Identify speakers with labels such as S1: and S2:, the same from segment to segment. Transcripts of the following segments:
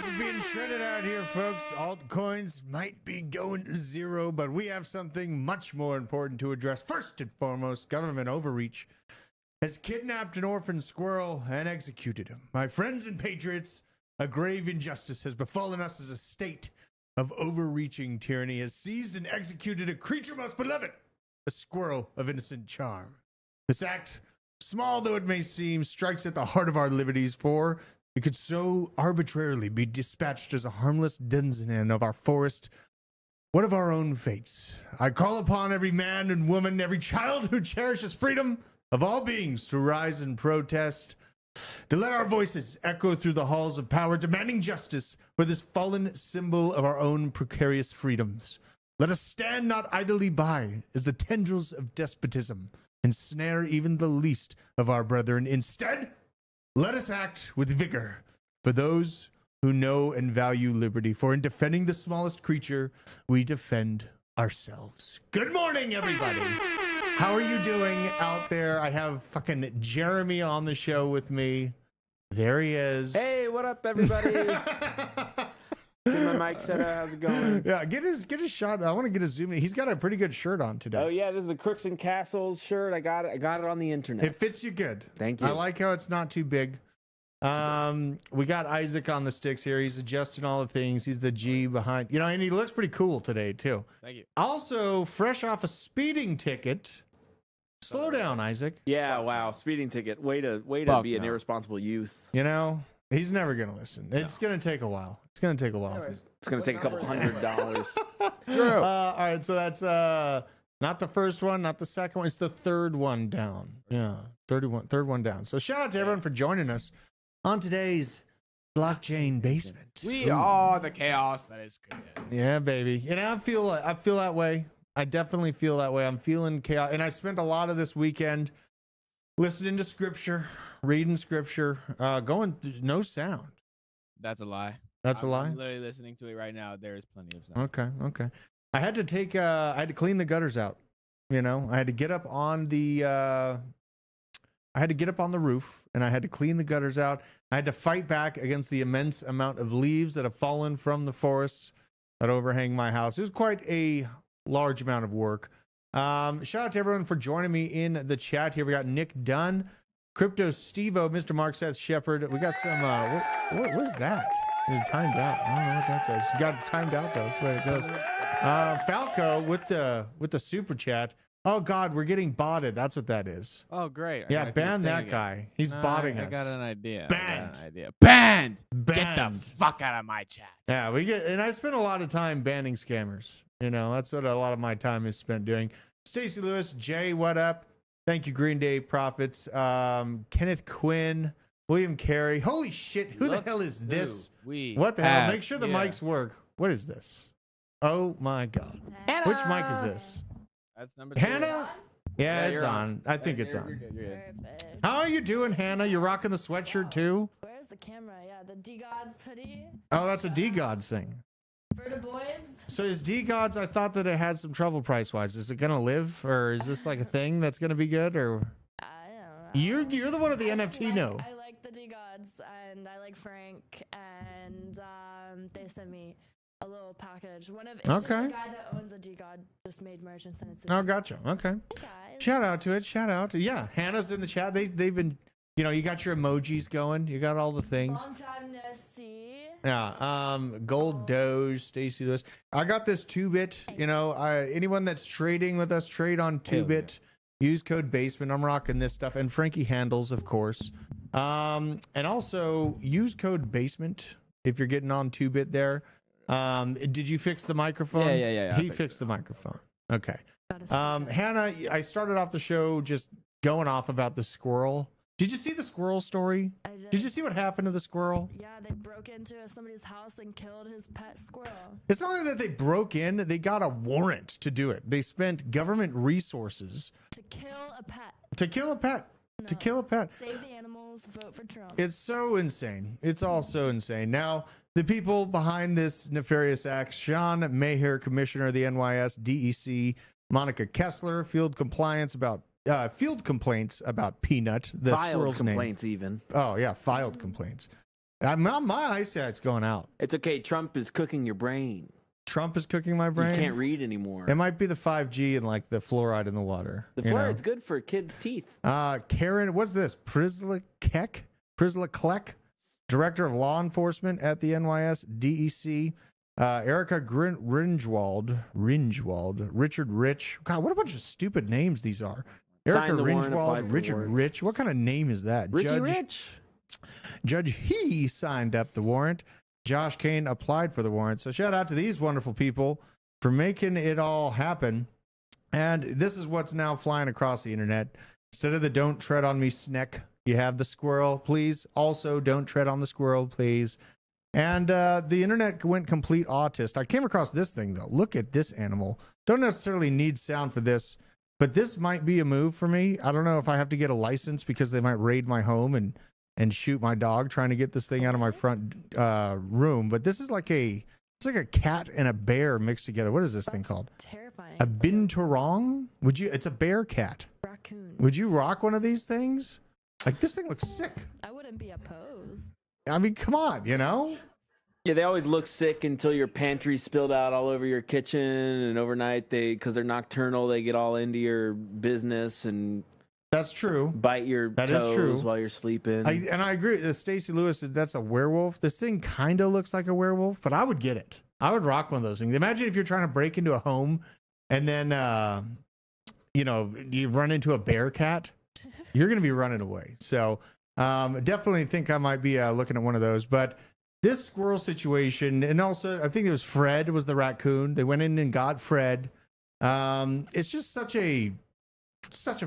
S1: Bitcoins are being shredded out here, folks. Altcoins might be going to zero, but we have something much more important to address. First and foremost, government overreach has kidnapped an orphan squirrel and executed him. My friends and patriots, a grave injustice has befallen us as a state of overreaching tyranny has seized and executed a creature most beloved, a squirrel of innocent charm. This act, small though it may seem, strikes at the heart of our liberties, for it could so arbitrarily be dispatched as a harmless denizen of our forest, one of our own fates. I call upon every man and woman, every child who cherishes freedom of all beings to rise and protest, to let our voices echo through the halls of power, demanding justice for this fallen symbol of our own precarious freedoms. Let us stand not idly by as the tendrils of despotism ensnare even the least of our brethren. Instead, let us act with vigor for those who know and value liberty. For in defending the smallest creature, we defend ourselves. Good morning, everybody. How are you doing out there? I have fucking Jeremy on the show with me. There he is.
S2: Hey, what up, everybody? Get my mic set up. How's it going?
S1: Yeah, get his shot. I want to get a zoom in. He's got a pretty good shirt on today.
S2: Oh yeah, this is the Crooks and Castles shirt. I got it on the internet.
S1: It fits you good.
S2: Thank you.
S1: I like how it's not too big. We got Isaac on the sticks here. He's adjusting all the things. He's the G behind, and he looks pretty cool today too.
S3: Thank you.
S1: Also, fresh off a speeding ticket. Slow down, Isaac.
S2: Yeah, wow, speeding ticket. Way to be an irresponsible youth.
S1: He's never gonna listen. It's gonna take a while. It's gonna take a while.
S3: Anyways,
S2: It's gonna take a couple $100.
S3: True.
S1: All right, so that's not the first one, not the second one. It's the third one down. Yeah, third one down. So shout out to everyone for joining us on today's blockchain basement.
S3: We are the chaos that is good.
S1: Yeah, baby. I feel that way. I definitely feel that way. I'm feeling chaos, and I spent a lot of this weekend listening to scripture, reading scripture, going through no sound.
S3: That's a lie.
S1: That's a lie.
S3: I'm literally listening to it right now. There is plenty of sound.
S1: Okay. I had to clean the gutters out. I had to get up on the roof, and I had to clean the gutters out. I had to fight back against the immense amount of leaves that have fallen from the forests that overhang my house. It was quite a large amount of work. Shout out to everyone for joining me in the chat here. We got Nick Dunn, Crypto Stevo, Mr. Mark Seth Shepard. We got some what was that? Is it timed out? I don't know what that says. You got it timed out though. That's where it goes. Falco with the super chat. Oh God, we're getting botted. That's what that is.
S3: Oh great.
S1: Yeah, ban that guy. He's botting us.
S3: I got an idea.
S1: Banned.
S3: Banned. Get
S1: Banned.
S3: the fuck out of my chat.
S1: Yeah, and I spent a lot of time banning scammers. That's what a lot of my time is spent doing. Stacy Lewis, Jay, what up? Thank you, Green Day Prophets. Kenneth Quinn, William Carey. Holy shit, who the hell is this? What the hell? Make sure the mics work. What is this? Oh my God.
S4: Hannah.
S1: Which mic is this?
S3: That's number 2.
S1: Hannah? Yeah, it's
S3: you're
S1: on. I think it's
S3: You're
S1: on.
S3: good, you're good.
S4: Perfect.
S1: How are you doing, Hannah? You're rocking the sweatshirt too?
S4: Where's the camera? Yeah, the D-Gods hoodie.
S1: Oh, that's a D-Gods thing.
S4: For the boys.
S1: So is D-Gods, I thought that it had some trouble price-wise. Is it going to live? Or is this like a thing that's going to be good? Or
S4: I don't know.
S1: You're the one of the
S4: I just
S1: NFT know.
S4: I like the D-Gods, and I like Frank, and they sent me a little package. It's just the guy that owns a D-God just made merch and sent it to me.
S1: Oh, gotcha. Okay.
S4: Hey, guys.
S1: Shout out to it. Yeah, Hannah's in the chat. They've been, you got your emojis going. You got all the things.
S4: Long time no see.
S1: Yeah. Gold Doge, Stacy Lewis. I got this 2-bit. Anyone that's trading with us, trade on 2-bit. Use code basement. I'm rocking this stuff. And Frankie handles, of course. And also use code basement if you're getting on 2-bit there. Did you fix the microphone?
S3: Yeah.
S1: He fixed the microphone. Okay. Hannah, I started off the show just going off about the squirrel. Did you see the squirrel story?
S4: I did.
S1: Did you see what happened to the squirrel?
S4: Yeah, they broke into somebody's house and killed his pet squirrel.
S1: It's not only that they broke in, they got a warrant to do it. They spent government resources
S4: To kill a pet.
S1: to kill a pet. To kill a pet.
S4: Save the animals, vote for Trump.
S1: It's so insane. It's all so insane. Now, the people behind this nefarious act, Sean Maher, Commissioner of the NYS, DEC, Monica Kessler, field complaints about Peanut, the
S2: Filed
S1: squirrel's
S2: complaints
S1: name.
S2: even.
S1: Oh, yeah, filed complaints. My eyesight's going out.
S2: It's okay. Trump is cooking your brain.
S1: Trump is cooking my brain.
S2: You can't read anymore.
S1: It might be the 5G and like the fluoride in the water.
S2: The fluoride's good for kids' teeth.
S1: Karen, what's this? Prisla Kleck, Director of Law Enforcement at the NYS DEC. Erica Ringwald, Richard Rich. God, what a bunch of stupid names these are. Erica Ringwald, Richard Rich. What kind of name is that? Judge He signed up the warrant. Josh Kane applied for the warrant. So shout out to these wonderful people for making it all happen. And this is what's now flying across the internet. Instead of the "don't tread on me" sneck, you have the squirrel. Please also don't tread on the squirrel, please. And the internet went complete autist. I came across this thing, though. Look at this animal. Don't necessarily need sound for this, but this might be a move for me. I don't know if I have to get a license because they might raid my home and shoot my dog trying to get this thing out of my front room. But this is like a cat and a bear mixed together. What is this thing called?
S4: Terrifying.
S1: A binturong? It's a bear cat.
S4: Raccoon.
S1: Would you rock one of these things? Like, this thing looks sick.
S4: I wouldn't be opposed.
S1: I mean, come on, you know?
S2: Yeah, they always look sick until your pantry spilled out all over your kitchen, and overnight because they're nocturnal, they get all into your business and
S1: that's true.
S2: Bite your toes while you're sleeping.
S1: I agree. Stacey Lewis said that's a werewolf. This thing kind of looks like a werewolf, but I would get it. I would rock one of those things. Imagine if you're trying to break into a home and then, you run into a bear cat. You're going to be running away. So definitely think I might be looking at one of those. But this squirrel situation, and also I think it was Fred was the raccoon. They went in and got Fred. It's just such a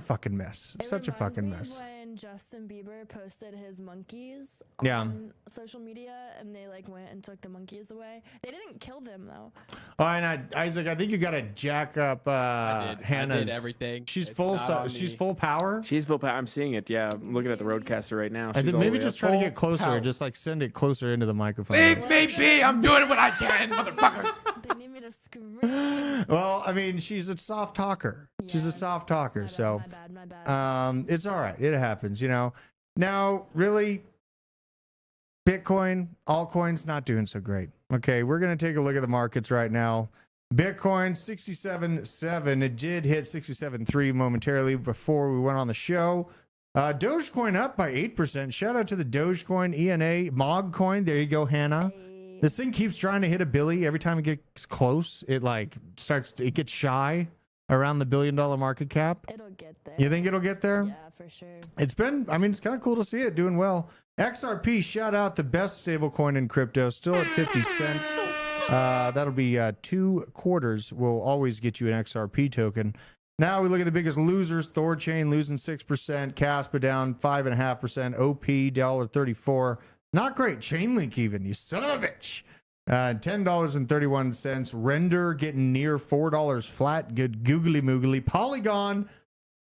S1: fucking mess. Such a fucking mess.
S4: When Justin Bieber posted his monkeys
S1: on
S4: social media, and they went and took the monkeys away. They didn't kill them though.
S1: Oh, and Isaac, I think you got to jack up Hannah's.
S3: I did everything.
S1: She's full power.
S2: She's full power. I'm seeing it. Yeah, I'm looking at the Roadcaster right now.
S1: And then maybe just try to get closer. Just send it closer into the microphone.
S3: Leave me be. I'm doing what I can, motherfuckers.
S4: They need me to scream.
S1: Well, I mean, she's a soft talker. She's a soft talker.
S4: My bad.
S1: It's all right. It happens, Now, really, Bitcoin, altcoins, not doing so great. Okay, we're going to take a look at the markets right now. Bitcoin, 67.7. It did hit 67.3 momentarily before we went on the show. Dogecoin up by 8%. Shout out to the Dogecoin, ENA, Mogcoin. There you go, Hannah.
S4: Hey.
S1: This thing keeps trying to hit a billy. Every time it gets close, it gets shy around the $1 billion market cap.
S4: It'll get there.
S1: You think it'll get there?
S4: Yeah, for sure.
S1: It's kind of cool to see it doing well. XRP, shout out, the best stable coin in crypto, still at 50 cents. That'll be 2 quarters. Will always get you an XRP token. Now we look at the biggest losers. Thorchain losing 6%, Caspa down 5.5%, OP $1.34. Not great. Chainlink even, you son of a bitch. $10.31. Render getting near $4 flat. Good googly moogly. Polygon,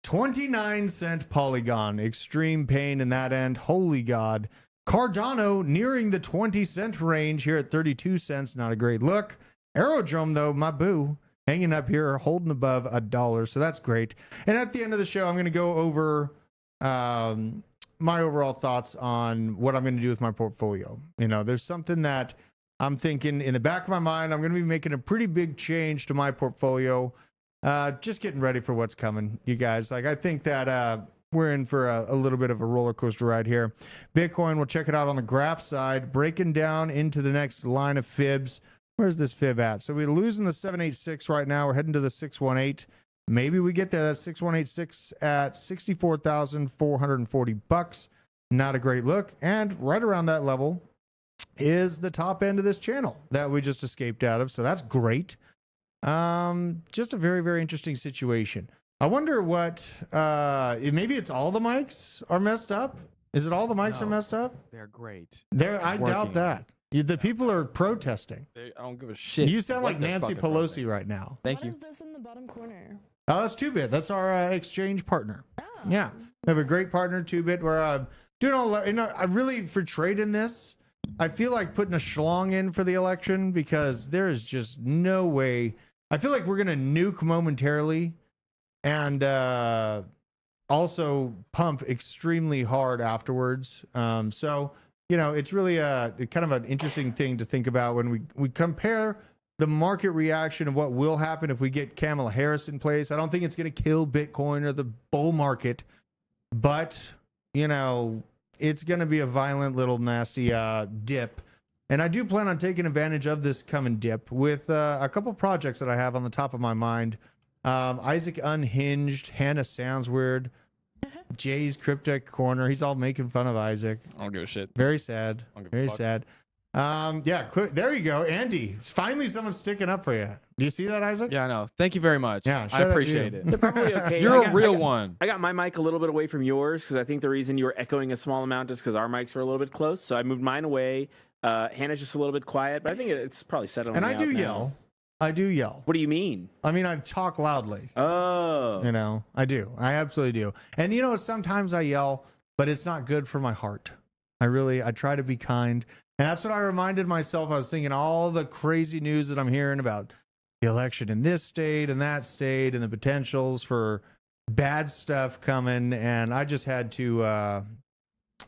S1: 29-cent Polygon. Extreme pain in that end. Holy God. Cardano nearing the 20-cent range here at 32 cents. Not a great look. Aerodrome, though, my boo, hanging up here, holding above $1. So that's great. And at the end of the show, I'm going to go over my overall thoughts on what I'm going to do with my portfolio. There's something that I'm thinking in the back of my mind. I'm going to be making a pretty big change to my portfolio. Just getting ready for what's coming, you guys. I think that we're in for a little bit of a roller coaster ride here. Bitcoin, we'll check it out on the graph side, breaking down into the next line of fibs. Where's this fib at? So we're losing the 786 right now. We're heading to the 618. Maybe we get there. That's 6186 at $64,440. Not a great look. And right around that level is the top end of this channel that we just escaped out of. So that's great. Just a very, very interesting situation. I wonder what, maybe it's all the mics are messed up. Is it all the mics are messed up?
S3: They're great.
S1: I doubt that. The people are protesting.
S3: I don't give a shit.
S1: You sound like Nancy Pelosi right now.
S3: Thank you.
S4: What is this in the bottom corner?
S1: Oh, that's 2-Bit. That's our exchange partner.
S4: Oh.
S1: Yeah. We have a great partner, 2-Bit, where doing all, I really, for trading this, I feel like putting a schlong in for the election because there is just no way. I feel like we're going to nuke momentarily and also pump extremely hard afterwards. So it's really a kind of an interesting thing to think about when we compare the market reaction of what will happen if we get Kamala Harris in place. I don't think it's going to kill Bitcoin or the bull market, but it's going to be a violent little nasty dip. And I do plan on taking advantage of this coming dip with a couple projects that I have on the top of my mind. Isaac Unhinged, Hannah Sounds Weird, Jay's Cryptic Corner. He's all making fun of Isaac.
S3: I don't give a shit.
S1: Very sad.
S3: I don't give a
S1: Very
S3: fuck.
S1: sad. There you go. Andy, finally someone's sticking up for you. Do you see that, Isaac?
S3: Yeah, I know. Thank you very much.
S1: Yeah,
S3: I
S1: shout out to
S3: appreciate
S1: you.
S3: it.
S2: They're probably okay.
S3: You're
S2: I
S3: a
S2: got-
S3: real
S2: I got-
S3: one.
S2: I got my mic a little bit away from yours because I think the reason you were echoing a small amount is because our mics were a little bit close. So I moved mine away. Hannah's just a little bit quiet, but I think it's probably settling
S1: And I
S2: out
S1: do
S2: now.
S1: yell. I do yell.
S2: What do you mean?
S1: I mean, I talk loudly.
S2: Oh.
S1: I do. I absolutely do. And sometimes I yell, but it's not good for my heart. I try to be kind. And that's what I reminded myself. I was thinking all the crazy news that I'm hearing about the election in this state and that state and the potentials for bad stuff coming. And I just had to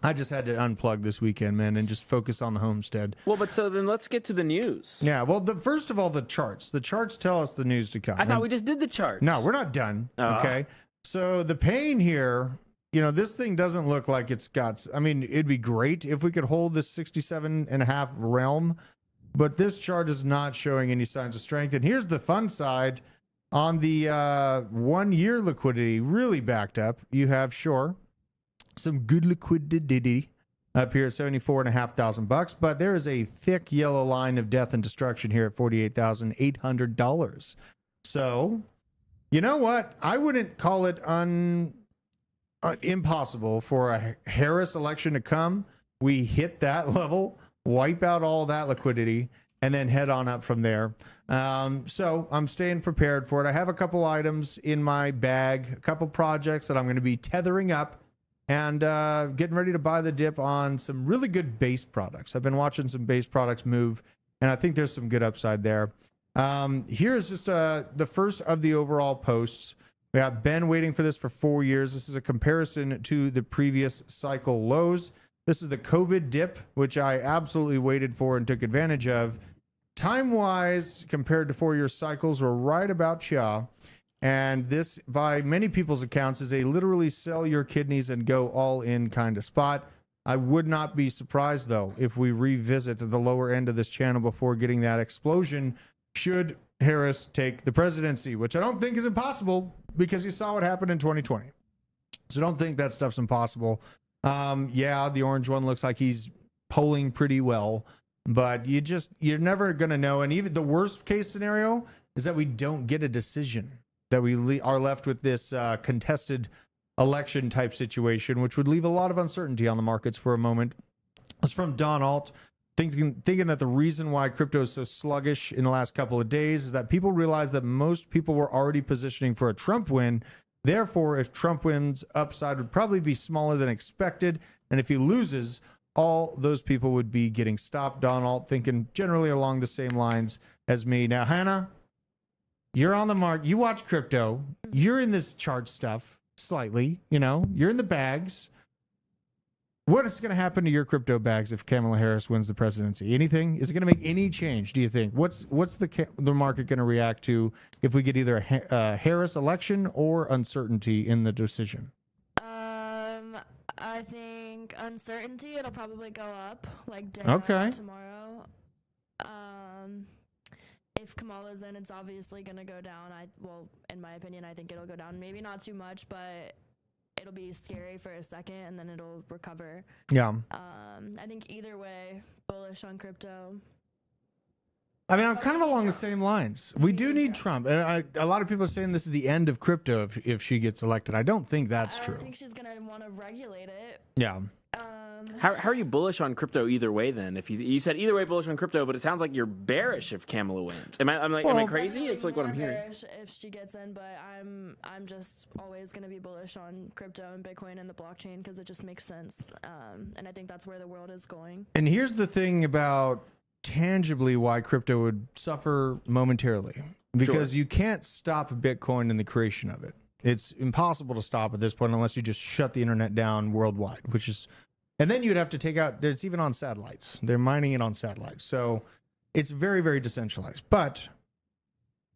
S1: unplug this weekend, man, and just focus on the homestead.
S2: Well, but so then let's get to the news.
S1: Yeah. Well, first of all, the charts. The charts tell us the news to come.
S2: I thought we just did the chart.
S1: No, we're not done.
S2: Oh.
S1: Okay. So the pain here, this thing doesn't look like it's got. I mean, it'd be great if we could hold this 67.5 realm, but this chart is not showing any signs of strength. And here's the fun side. On the 1 year liquidity, really backed up. You have some good liquidity up here at $74,500, but there is a thick yellow line of death and destruction here at $48,800. So, you know what? I wouldn't call it impossible for a Harris election to come. We hit that level, wipe out all that liquidity, and then head on up from there. So I'm staying prepared for it. I have a couple items in my bag, a couple projects that I'm going to be tethering up and getting ready to buy the dip on some really good base products. I've been watching some base products move, and I think there's some good upside there. Here's just the first of the overall posts. We have been waiting for this for 4 years. This is a comparison to the previous cycle lows. This is the COVID dip, which I absolutely waited for and took advantage of. Time-wise, compared to 4 year cycles, we're right about ya. And this, by many people's accounts, is a literally sell your kidneys and go all in kind of spot. I would not be surprised, though, if we revisit the lower end of this channel before getting that explosion should Harris take the presidency, which I don't think is impossible because you saw what happened in 2020. So don't think that stuff's impossible. The orange one looks like he's polling pretty well, but you're never going to know. And even the worst case scenario is that we don't get a decision, that we are left with this contested election type situation, which would leave a lot of uncertainty on the markets for a moment. It's from Don Alt. Thinking that the reason why crypto is so sluggish in the last couple of days is that people realize that most people were already positioning for a Trump win. Therefore, if Trump wins, upside would probably be smaller than expected. And if he loses, all those people would be getting stopped. Donald thinking generally along the same lines as me. Now, Hannah, you're on the mark. You watch crypto. You're in this chart stuff slightly. You're in the bags. What is going to happen to your crypto bags if Kamala Harris wins the presidency? Anything? Is it going to make any change, do you think? What's the market going to react to if we get either a Harris election or uncertainty in the decision?
S4: I think uncertainty, it'll probably go up, like day
S1: Okay.
S4: after tomorrow. If Kamala's in, it's obviously going to go down. In my opinion, I think it'll go down. Maybe not too much, but it'll be scary for a second and then it'll recover.
S1: Yeah.
S4: I think either way, bullish on crypto.
S1: I mean, I'm kind of along the same lines. We do need Trump. And a lot of people are saying this is the end of crypto if she gets elected. I don't think that's true.
S4: I think she's going to want to regulate it.
S1: Yeah.
S2: How are you bullish on crypto either way then? If you said either way bullish on crypto, but it sounds like you're bearish if Kamala wins. Am I crazy? It's like what I'm hearing.
S4: Bearish if she gets in, but I'm just always going to be bullish on crypto and Bitcoin and the blockchain because it just makes sense. And I think that's where the world is going.
S1: And here's the thing about tangibly why crypto would suffer momentarily, because you can't stop Bitcoin in the creation of it. It's impossible to stop at this point unless you just shut the internet down worldwide, which is And then you'd have to take out, it's even on satellites. They're mining it on satellites. So it's very, very decentralized. But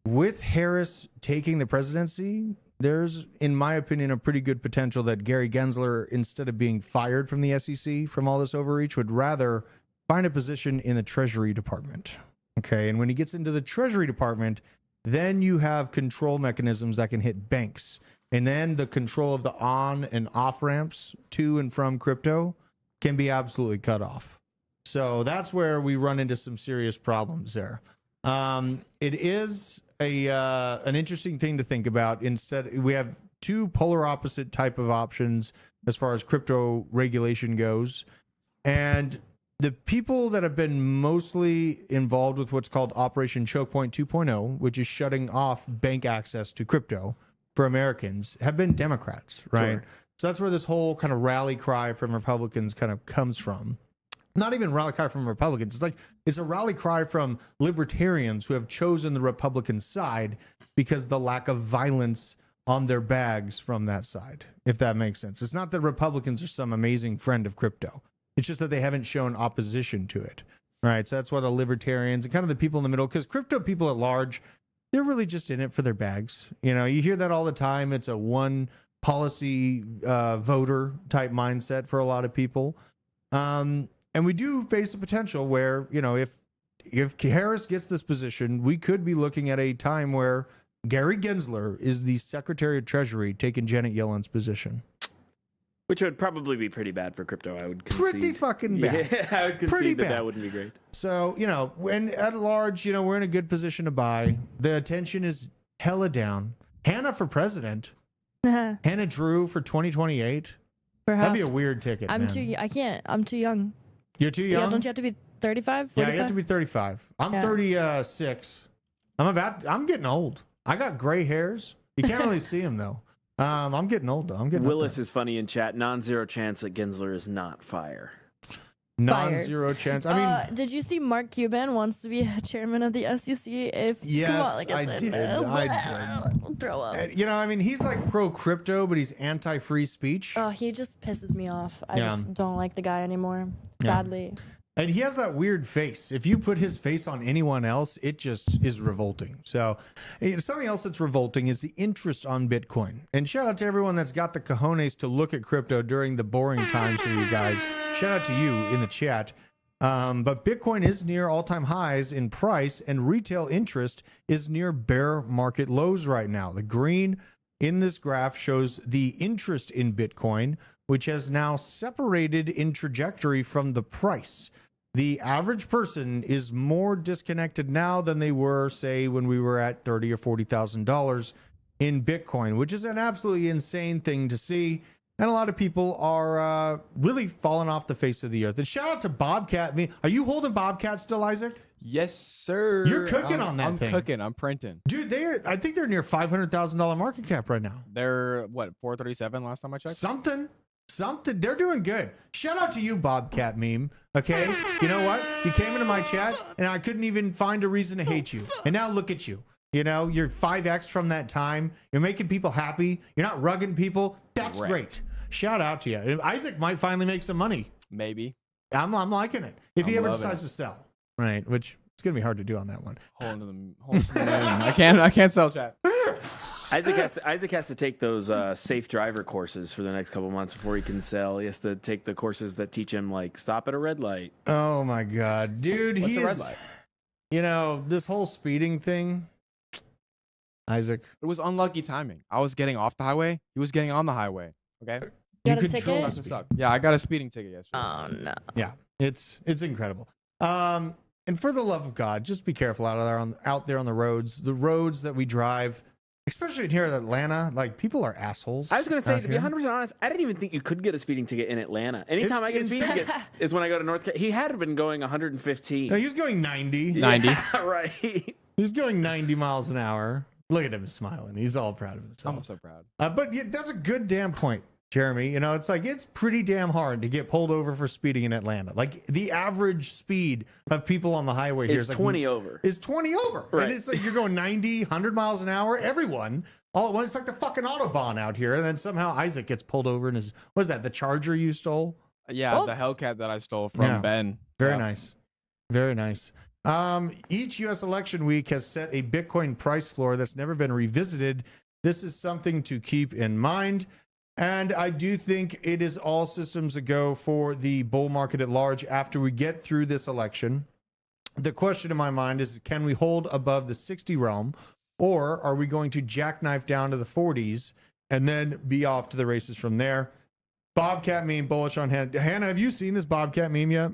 S1: with Harris taking the presidency, there's, in my opinion, a pretty good potential that Gary Gensler, instead of being fired from the SEC from all this overreach, would rather find a position in the Treasury Department. Okay. And when he gets into the Treasury Department, then you have control mechanisms that can hit banks. And then the control of the on and off ramps to and from crypto can be absolutely cut off. So that's where we run into some serious problems there. It is an interesting thing to think about. Instead, we have two polar opposite type of options as far as crypto regulation goes. And the people that have been mostly involved with what's called Operation Choke Point 2.0, which is shutting off bank access to crypto for Americans, have been Democrats, right? Sure. So that's where this whole kind of rally cry from Republicans kind of comes from. Not even rally cry from Republicans. It's a rally cry from libertarians who have chosen the Republican side because the lack of violence on their bags from that side, if that makes sense. It's not that Republicans are some amazing friend of crypto. It's just that they haven't shown opposition to it, right? So that's why the libertarians and kind of the people in the middle, because crypto people at large, they're really just in it for their bags. You know, you hear that all the time. It's a one policy voter type mindset for a lot of people. And we do face a potential where, you know, if Harris gets this position, we could be looking at a time where Gary Gensler is the Secretary of Treasury taking Janet Yellen's position.
S2: Which would probably be pretty bad for crypto, I would concede.
S1: Pretty fucking bad.
S2: Yeah, I would concede that wouldn't be great.
S1: So, you know, when at large, you know, we're in a good position to buy. The attention is hella down. Hannah for president. Hannah Drew for 2028.
S4: Perhaps.
S1: That'd be a weird ticket, man.
S4: I can't. I'm too young.
S1: You're too young?
S4: Yeah, don't you have to be 35? 45?
S1: Yeah, you have to be 35. I'm 36. I'm getting old. I got gray hairs. You can't really see them, though. I'm getting old, though.
S2: Willis is funny in chat. Non-zero chance that Gensler is not fire.
S1: Non-zero chance. I mean,
S4: did you see Mark Cuban wants to be chairman of the SEC?
S1: Yes, I did.
S4: I'll throw up.
S1: You know, I mean, he's like pro-crypto, but he's anti-free speech.
S4: Oh, he just pisses me off. I just don't like the guy anymore. Badly.
S1: And he has that weird face. If you put his face on anyone else, it just is revolting. So something else that's revolting is the interest on Bitcoin. And shout out to everyone that's got the cojones to look at crypto during the boring times for you guys. Shout out to you in the chat. But Bitcoin is near all-time highs in price, and retail interest is near bear market lows right now. The green in this graph shows the interest in Bitcoin, which has now separated in trajectory from the price. The average person is more disconnected now than they were, say, when we were at $30,000 or $40,000 in Bitcoin, which is an absolutely insane thing to see. And a lot of people are really falling off the face of the earth. And shout out to Bobcat. Are you holding Bobcat still, Isaac?
S3: Yes, sir.
S1: You're cooking on that thing.
S3: I'm cooking. I'm printing.
S1: Dude, I think they're near $500,000 market cap right now.
S3: They're, what, 437 last time I checked?
S1: Something. They're doing good. Shout out to you, Bobcat meme. Okay? You know what? You came into my chat, and I couldn't even find a reason to hate you. And now look at you. You know, you're 5X from that time. You're making people happy. You're not rugging people. That's great. Shout out to you. Isaac might finally make some money.
S3: Maybe.
S1: I'm liking it. If he ever decides to sell. Right. Which it's going to be hard to do on that one.
S3: Hole into the moon. I can't sell chat.
S2: Isaac has to take those safe driver courses for the next couple months before he can sell. He has to take the courses that teach him, like, stop at a red light.
S1: Oh, my God. Dude,
S3: What's a red light?
S1: You know, this whole speeding thing, Isaac.
S3: It was unlucky timing. I was getting off the highway. He was getting on the highway. Okay?
S4: You got a ticket?
S3: Yeah, I got a speeding ticket yesterday.
S4: Oh, no.
S1: Yeah, it's incredible. And for the love of God, just be careful out there on the roads. The roads that we drive, especially here in Atlanta, like, people are assholes.
S2: I was going to say, to be 100% honest, I didn't even think you could get a speeding ticket in Atlanta. Anytime I get a speeding ticket is when I go to North Carolina. He had been going 115.
S1: No, he was going 90.
S3: 90.
S2: Yeah, right.
S1: He was going 90 miles an hour. Look at him smiling. He's all proud of himself.
S3: I'm so proud.
S1: But yeah, that's a good damn point, Jeremy. You know, it's like, it's pretty damn hard to get pulled over for speeding in Atlanta. Like, the average speed of people on the highway here is like
S2: 20 over.
S1: Is 20 over.
S2: Right.
S1: And it's like you're going 90, 100 miles an hour. Everyone, all at once. It's like the fucking Autobahn out here. And then somehow Isaac gets pulled over in his, what is that, the Charger you stole?
S3: Yeah,
S4: Oh.
S3: the Hellcat that I stole from
S1: Yeah.
S3: Ben.
S1: Very
S3: Yeah.
S1: nice. Very nice. Each U.S. election week has set a Bitcoin price floor that's never been revisited. This is something to keep in mind. And I do think it is all systems a go for the bull market at large after we get through this election. The question in my mind is, can we hold above the 60 realm, or are we going to jackknife down to the 40s and then be off to the races from there? Bobcat meme bullish on Hannah. Hannah, have you seen this Bobcat meme yet?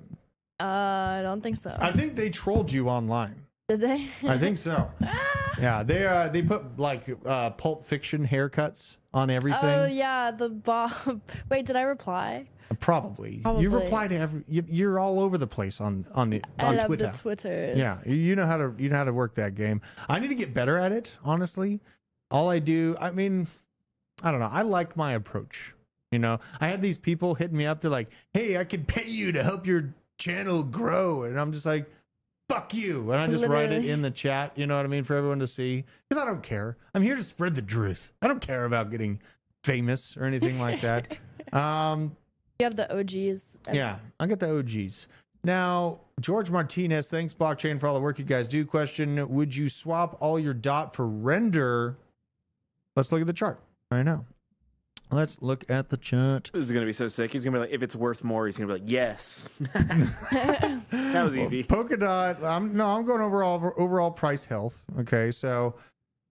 S4: I don't think so.
S1: I think they trolled you online.
S4: Did they?
S1: I think so. Yeah, they put like Pulp Fiction haircuts on everything.
S4: Oh yeah, the Bob. Wait, did I reply?
S1: Probably. You
S4: Probably.
S1: reply to every. You're all over the place on
S4: I love
S1: Twitter.
S4: the Twitters.
S1: Yeah, you know how to work that game. I need to get better at it. Honestly, all I do. I mean, I don't know. I like my approach. You know, I had these people hitting me up. They're like, "Hey, I could pay you to help your channel grow," and I'm just like, "Fuck you!" And I just write it
S4: Literally.
S1: in the chat. You know what I mean, for everyone to see, because I don't care. I'm here to spread the truth. I don't care about getting famous or anything like that.
S4: You have the OGs.
S1: Yeah, I got the OGs. Now, George Martinez, thanks blockchain for all the work you guys do. Question: would you swap all your DOT for render? Let's look at the chart right now. Let's look at the chart.
S2: This is gonna be so sick. He's gonna be like, if it's worth more, he's gonna be like, yes. That was easy.
S1: Polkadot. I'm going overall price health. Okay, so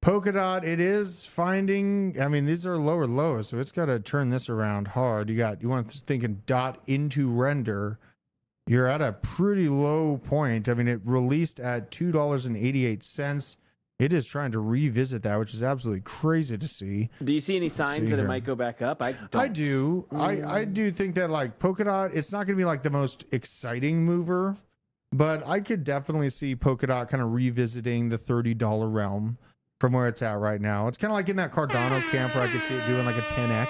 S1: Polkadot, it is finding. I mean, these are lower lows, so it's got to turn this around hard. You want to thinking dot into render. You're at a pretty low point. I mean, it released at $2.88. It is trying to revisit that, which is absolutely crazy to see.
S2: Do you see any signs that
S1: here.
S2: it might go back up? I don't.
S1: I do. I do think that like Polkadot, it's not going to be like the most exciting mover, but I could definitely see Polkadot kind of revisiting the $30 realm from where it's at right now. It's kind of like in that Cardano camp where I could see it doing like a 10x.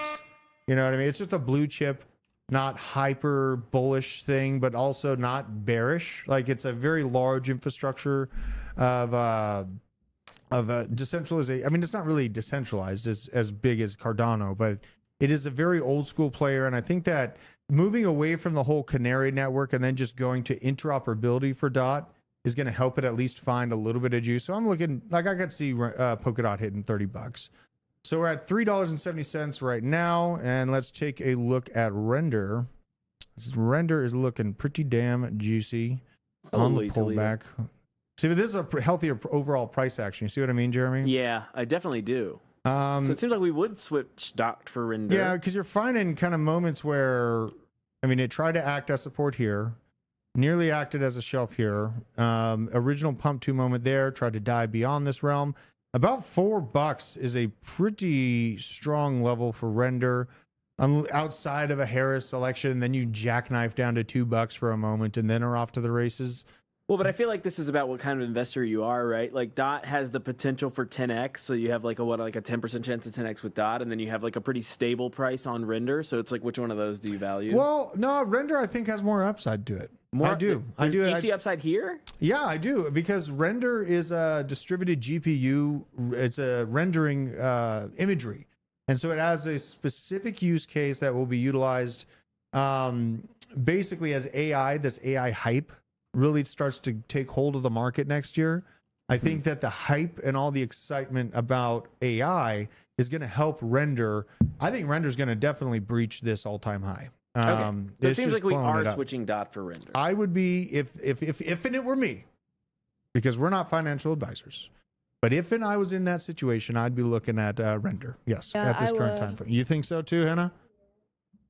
S1: You know what I mean? It's just a blue chip, not hyper bullish thing, but also not bearish. Like it's a very large infrastructure of decentralization. I mean, it's not really decentralized as big as Cardano, but it is a very old school player. And I think that moving away from the whole Canary network and then just going to interoperability for DOT is going to help it at least find a little bit of juice. So I'm looking like I could see Polkadot hitting $30. So we're at $3.70 right now. And let's take a look at render. Render is looking pretty damn juicy on the
S2: Holy Toledo.
S1: pullback. See, but this is a healthier overall price action. You see what I mean, Jeremy?
S2: Yeah, I definitely do. So it seems like we would switch DOT for render.
S1: Yeah, because you're finding kind of moments where, I mean, it tried to act as support here, nearly acted as a shelf here. Original pump 2 moment there, tried to dive beyond this realm. About $4 is a pretty strong level for render. Outside of a Harris selection, then you jackknife down to $2 for a moment and then are off to the races.
S2: Well, but I feel like this is about what kind of investor you are, right? Like DOT has the potential for 10x, so you have like a 10% chance of 10x with DOT, and then you have like a pretty stable price on render. So it's like, which one of those do you value?
S1: Well, no, render I think has more upside to it. I do.
S2: You see upside here?
S1: Yeah, I do, because render is a distributed GPU. It's a rendering imagery, and so it has a specific use case that will be utilized basically as AI. This AI hype really starts to take hold of the market next year. I think that the hype and all the excitement about AI is going to help render. I think render is going to definitely breach this all-time high.
S2: Okay. So it seems
S1: just
S2: like we
S1: blowing
S2: are
S1: it up.
S2: switching DOT for render.
S1: I would be if and it were me, because we're not financial advisors. But if and I was in that situation, I'd be looking at render. Yes,
S4: Yeah,
S1: at this
S4: I
S1: current
S4: would.
S1: time frame. You think so too, Hannah?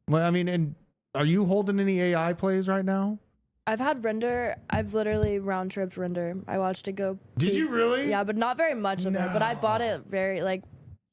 S1: Well, I mean, and are you holding any AI plays right now?
S4: I've had render. I've literally round tripped render. I watched it go.
S1: Did
S4: peak.
S1: you really?
S4: Yeah, but not very much of it. But I bought it very like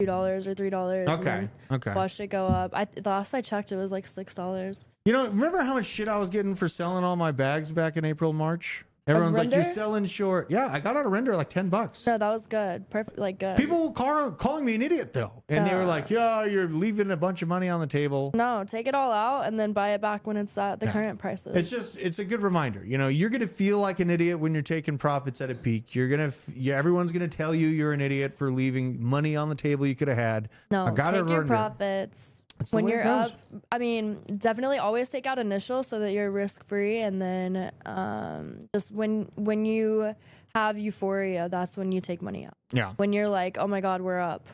S4: $2 or $3. and
S1: Okay.
S4: then
S1: Okay.
S4: Watched it go up. The last I checked, it was like $6.
S1: You know, remember how much shit I was getting for selling all my bags back in April, March? Everyone's like, "You're
S4: render?
S1: selling short." Yeah, I got out of render like $10.
S4: No, that was good. Perfect. Like good.
S1: People calling me an idiot though, and they were like, "Yeah, you're leaving a bunch of money on the table."
S4: No, take it all out and then buy it back when it's at the current prices.
S1: It's a good reminder. You know, you're going to feel like an idiot when you're taking profits at a peak. Everyone's going to tell you you're an idiot for leaving money on the table you could have had.
S4: No,
S1: I got
S4: take
S1: it
S4: your
S1: render.
S4: profits.
S1: That's the
S4: when
S1: way it
S4: you're
S1: goes.
S4: up, I mean, definitely always take out initial so that you're risk free, and then just when you have euphoria, that's when you take money out.
S1: Yeah.
S4: When you're like, oh my god, we're up,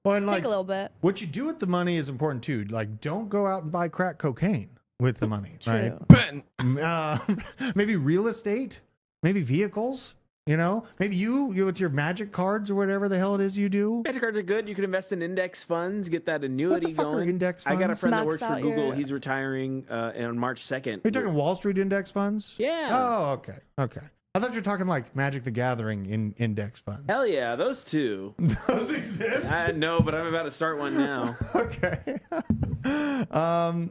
S1: Well, and
S4: take
S1: like
S4: a little bit.
S1: what you do with the money is important too. Like, don't go out and buy crack cocaine with the money, right?
S4: True.
S1: Maybe real estate, maybe vehicles. You know, maybe you with your magic cards or whatever the hell it is you do.
S2: Magic cards are good. You can invest in index funds, get that
S1: What
S2: annuity
S1: the fuck are
S2: going.
S1: index
S2: I got a
S1: funds?
S2: friend that
S4: Max
S2: works for
S4: out
S2: Google.
S4: your-
S2: He's retiring on March 2nd.
S1: Are you talking Wall Street index funds?
S2: Yeah.
S1: Oh, okay. Okay. I thought you were talking like Magic the Gathering in index funds.
S2: Hell yeah, those two.
S1: Those exist?
S2: No, but I'm about to start one now.
S1: Okay.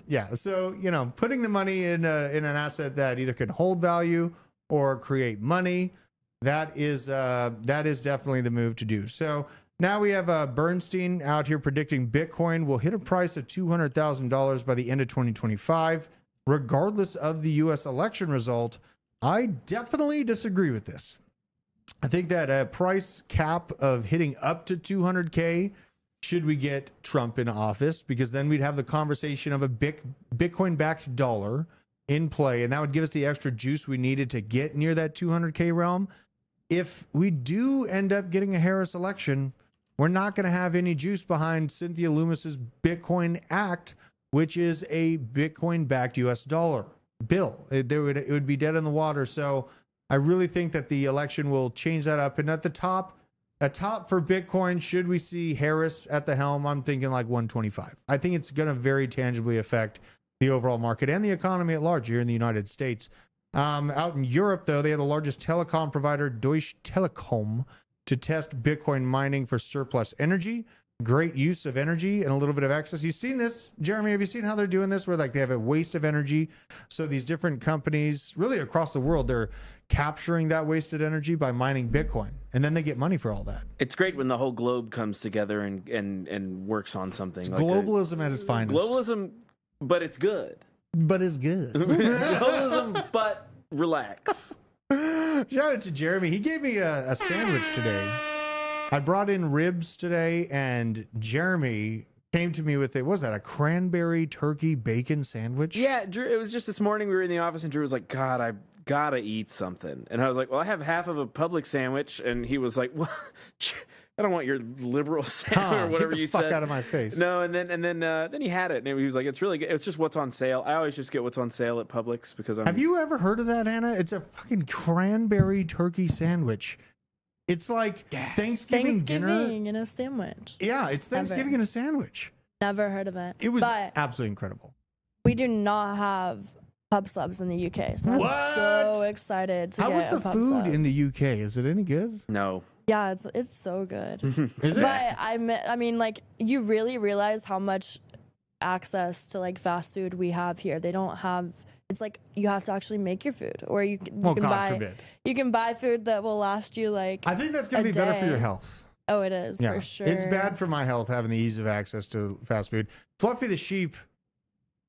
S1: Yeah. So, you know, putting the money in an asset that either can hold value or create money, that is definitely the move to do. So now we have Bernstein out here predicting Bitcoin will hit a price of $200,000 by the end of 2025, regardless of the U.S. election result. I definitely disagree with this. I think that a price cap of hitting up to 200K should we get Trump in office, because then we'd have the conversation of a Bitcoin-backed dollar in play, and that would give us the extra juice we needed to get near that 200K realm. If we do end up getting a Harris election, we're not going to have any juice behind Cynthia Lummis's Bitcoin Act, which is a Bitcoin-backed U.S. dollar bill. It would be dead in the water. So I really think that the election will change that up. And at the top for Bitcoin, should we see Harris at the helm, I'm thinking like 125. I think it's going to very tangibly affect the overall market and the economy at large here in the United States. Out in Europe, though, they have the largest telecom provider, Deutsche Telekom, to test Bitcoin mining for surplus energy. Great use of energy and a little bit of excess. You've seen this, Jeremy? Have you seen how they're doing this? Where like they have a waste of energy. So these different companies, really across the world, they're capturing that wasted energy by mining Bitcoin, and then they get money for all that.
S2: It's great when the whole globe comes together and works on something.
S1: It's
S2: like
S1: globalism at its finest.
S2: Globalism, but it's good.
S1: But it's good.
S2: Globalism, but relax.
S1: Shout out to Jeremy. He gave me a sandwich today. I brought in ribs today, and Jeremy came to me with what was that, a cranberry turkey bacon sandwich?
S2: Yeah, Drew, it was just this morning we were in the office and Drew was like, God, I gotta eat something. And I was like, well, I have half of a Publix sandwich. And he was like, well, I don't want your liberal sandwich or whatever you said.
S1: Get the fuck out of my face.
S2: No, and then he had it, and he was like, "It's really good. It's just what's on sale." I always just get what's on sale at Publix because I'm.
S1: Have you ever heard of that, Hannah? It's a fucking cranberry turkey sandwich. It's like Thanksgiving dinner
S4: in a sandwich.
S1: Yeah, it's Thanksgiving in a sandwich.
S4: Never heard of it.
S1: It was
S4: but
S1: absolutely incredible.
S4: we do not have pub subs in the UK, so
S1: What?
S4: I'm so excited to
S1: How was
S4: get
S1: the
S4: a pub
S1: food
S4: sub.
S1: in the UK? Is it any good?
S2: No.
S4: Yeah, it's so good.
S1: Is it?
S4: But I mean, like, you really realize how much access to like fast food we have here. They don't have. It's like you have to actually make your food, or you can
S1: Well, God
S4: buy.
S1: forbid.
S4: You can buy food that will last you like.
S1: I think that's going to
S4: a
S1: be better for your
S4: day.
S1: health.
S4: Oh, it is
S1: Yeah,
S4: for sure.
S1: it's bad for my health having the ease of access to fast food. Fluffy the sheep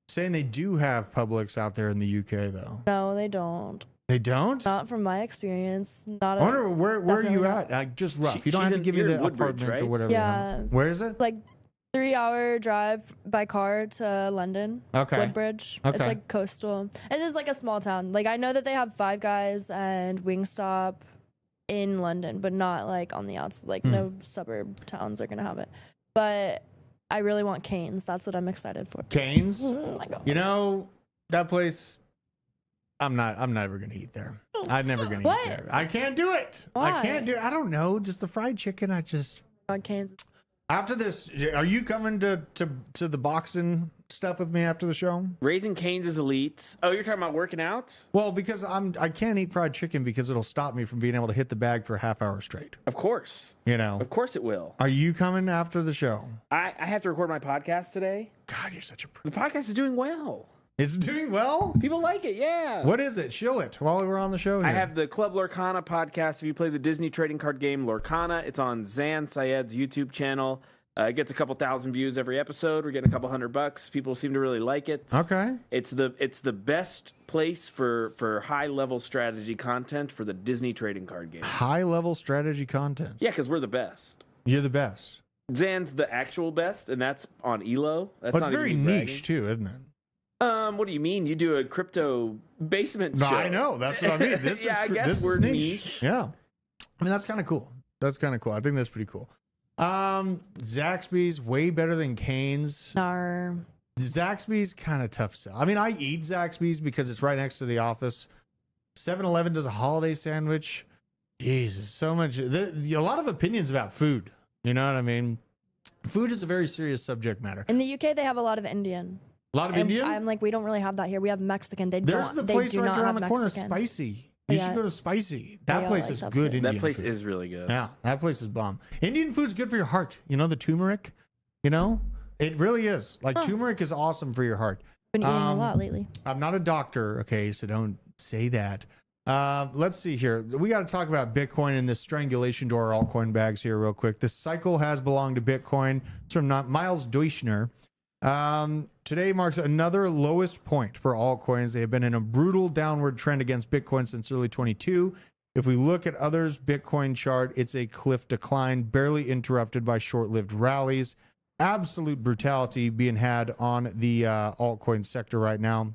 S1: saying they do have Publix out there in the UK though.
S4: No, they don't.
S1: They don't?
S4: Not from my experience. Not.
S1: I wonder where are you
S4: definitely
S1: at? Like, just rough.
S2: She-
S1: you don't
S2: she's
S1: have to
S2: in-
S1: give me
S2: you're
S1: the
S2: in Woodbridge,
S1: apartment or
S2: right?
S1: whatever. the
S4: Yeah.
S1: hell. Where is it?
S4: Like 3-hour drive by car to London.
S1: Okay.
S4: Woodbridge.
S1: Okay.
S4: It's like coastal. It is like a small town. Like I know that they have Five Guys and Wingstop in London, but not like on the outside. Like no suburb towns are gonna have it. But I really want Cane's. That's what I'm excited for.
S1: Cane's?
S4: Oh my god.
S1: You know, that place I'm never gonna eat there. I'm never gonna
S4: What?
S1: eat there. I can't do it. I
S4: Why?
S1: can't do I don't know. Just the fried chicken.
S4: Cane's.
S1: After this, are you coming to the boxing stuff with me after the show?
S2: Raising Cane's is elite. Oh, you're talking about working out?
S1: Well, because I can't eat fried chicken because it'll stop me from being able to hit the bag for a half hour straight.
S2: Of course.
S1: You know.
S2: Of course it will.
S1: Are you coming after the show?
S2: I have to record my podcast today.
S1: God, you're such a
S2: The podcast is doing well.
S1: It's doing well.
S2: People like it, yeah.
S1: What is it? Shill it while we're on the show here.
S2: I have the Club Lorcana podcast. If you play the Disney trading card game Lorcana, it's on Zan Syed's YouTube channel. It gets a couple thousand views every episode. We're getting a couple $100. People seem to really like it.
S1: Okay.
S2: It's the best place for high level strategy content for the Disney trading card game.
S1: High level strategy content.
S2: Yeah, because we're the best.
S1: You're the best.
S2: Zan's the actual best, and that's on Elo. That's
S1: Well, it's
S2: not
S1: very
S2: even me bragging.
S1: niche too, isn't it?
S2: What do you mean? You do a crypto basement
S1: No,
S2: show?
S1: I know. That's what I mean. This
S2: Yeah, I
S1: is
S2: guess
S1: this
S2: we're
S1: is niche.
S2: niche.
S1: Yeah, I mean that's kind of cool. That's kind of cool. I think that's pretty cool. Zaxby's way better than Cane's.
S4: Nar.
S1: Zaxby's kind of tough sell. I mean, I eat Zaxby's because it's right next to the office. 7-Eleven does a holiday sandwich. Jesus, so much. A lot of opinions about food. You know what I mean? Food is a very serious subject matter.
S4: In the UK, they have a lot of Indian.
S1: A lot of
S4: And
S1: Indian?
S4: I'm like, we don't really have that here. We have Mexican. They
S1: There's
S4: don't.
S1: the
S4: They
S1: place
S4: do
S1: right
S4: not
S1: around
S4: have
S1: the corner,
S4: Mexican.
S1: Spicy. You
S4: Yeah.
S1: should go to Spicy.
S4: Yeah,
S1: That
S4: I
S1: place
S4: like
S1: is
S4: that
S1: good
S4: place.
S1: Indian
S2: That place
S1: food.
S2: is really good.
S1: Yeah, that place is bomb. Indian food's good for your heart. You know, the turmeric, you know? It really is. Like, turmeric is awesome for your heart.
S4: Been eating a lot lately.
S1: I'm not a doctor, okay, so don't say that. Let's see here. We got to talk about Bitcoin and this strangulation to our altcoin bags here real quick. This cycle has belonged to Bitcoin. It's from Miles Deutschner. Today marks another lowest point for altcoins. They have been in a brutal downward trend against Bitcoin since early 22. If we look at others' Bitcoin chart, it's a cliff decline, barely interrupted by short-lived rallies. Absolute brutality being had on the altcoin sector right now.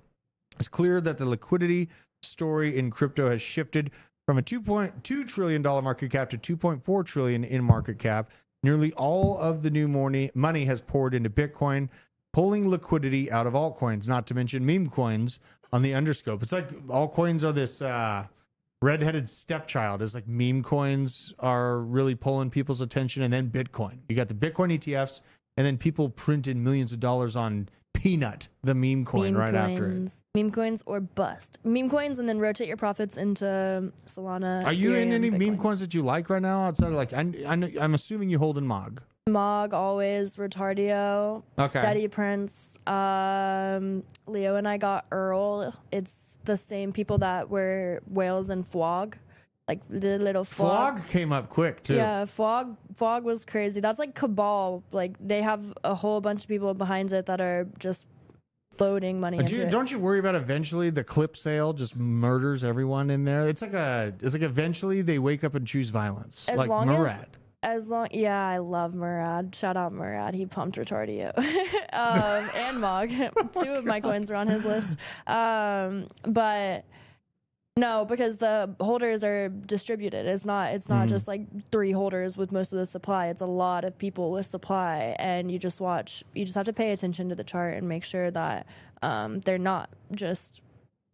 S1: It's clear that the liquidity story in crypto has shifted from a $2.2 trillion market cap to $2.4 trillion in market cap. Nearly all of the new money has poured into Bitcoin, pulling liquidity out of altcoins, not to mention meme coins on the underscope. It's like altcoins are this redheaded stepchild. It's like meme coins are really pulling people's attention, and then Bitcoin. You got the Bitcoin ETFs, and then people printed millions of dollars on Peanut, the meme coin, after it.
S4: Meme coins or bust. Meme coins and then rotate your profits into Solana.
S1: Are you in
S4: Ethereum,
S1: any meme
S4: Bitcoin.
S1: coins that you like right now outside of like, I'm assuming you hold in MOG.
S4: Mog always, Retardio,
S1: Okay.
S4: Steady Prince, Leo and I got Earl. It's the same people that were Whales and Fwog, like the little Fwog.
S1: Fog came up quick too.
S4: Yeah, Fwog was crazy. That's like Cabal. Like they have a whole bunch of people behind it that are just loading money into it.
S1: Don't you worry about eventually the clip sale just murders everyone in there? It's like eventually they wake up and choose violence.
S4: As
S1: like
S4: long
S1: Murad.
S4: Yeah, I love Murad. Shout out Murad. He pumped Retardio. And Mog. Two of my coins are on his list. But no, because the holders are distributed. It's not just like 3 holders with most of the supply. It's a lot of people with supply, and you just have to pay attention to the chart and make sure that they're not just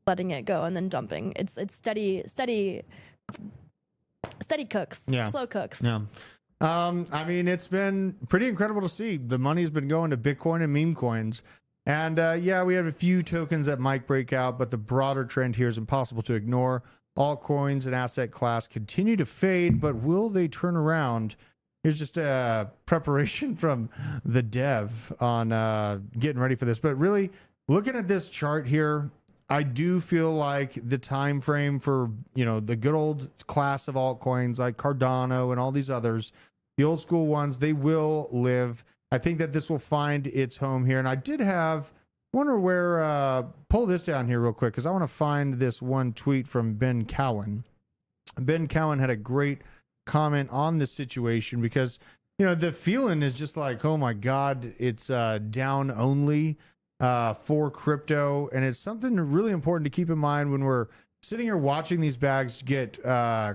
S4: letting it go and then dumping. It's steady cooks.
S1: Yeah.
S4: Slow cooks.
S1: Yeah. I mean, it's been pretty incredible to see. The money's been going to Bitcoin and meme coins. And yeah, we have a few tokens that might break out, but the broader trend here is impossible to ignore. Altcoins and asset class continue to fade, but will they turn around? Here's just a preparation from the dev on getting ready for this. But really, looking at this chart here, I do feel like the time frame for, the good old class of altcoins like Cardano and all these others, the old school ones, they will live. I think that this will find its home here. And I wonder where, pull this down here real quick, because I want to find this one tweet from Ben Cowan. Ben Cowan had a great comment on this situation because, the feeling is just like, oh my God, it's down only for crypto. And it's something really important to keep in mind when we're sitting here watching these bags get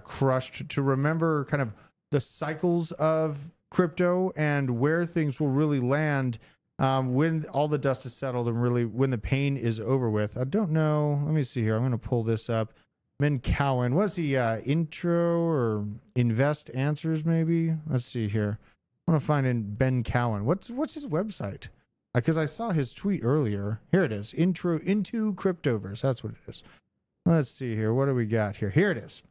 S1: crushed, to remember kind of the cycles of crypto and where things will really land when all the dust is settled and really when the pain is over with. I don't know. Let me see here. I'm going to pull this up. Ben Cowan. Was he intro or invest answers maybe? Let's see here. I want to find in Ben Cowan. What's his website? Because I saw his tweet earlier. Here it is. Intro into Cryptoverse. That's what it is. Let's see here. What do we got here? Here it is.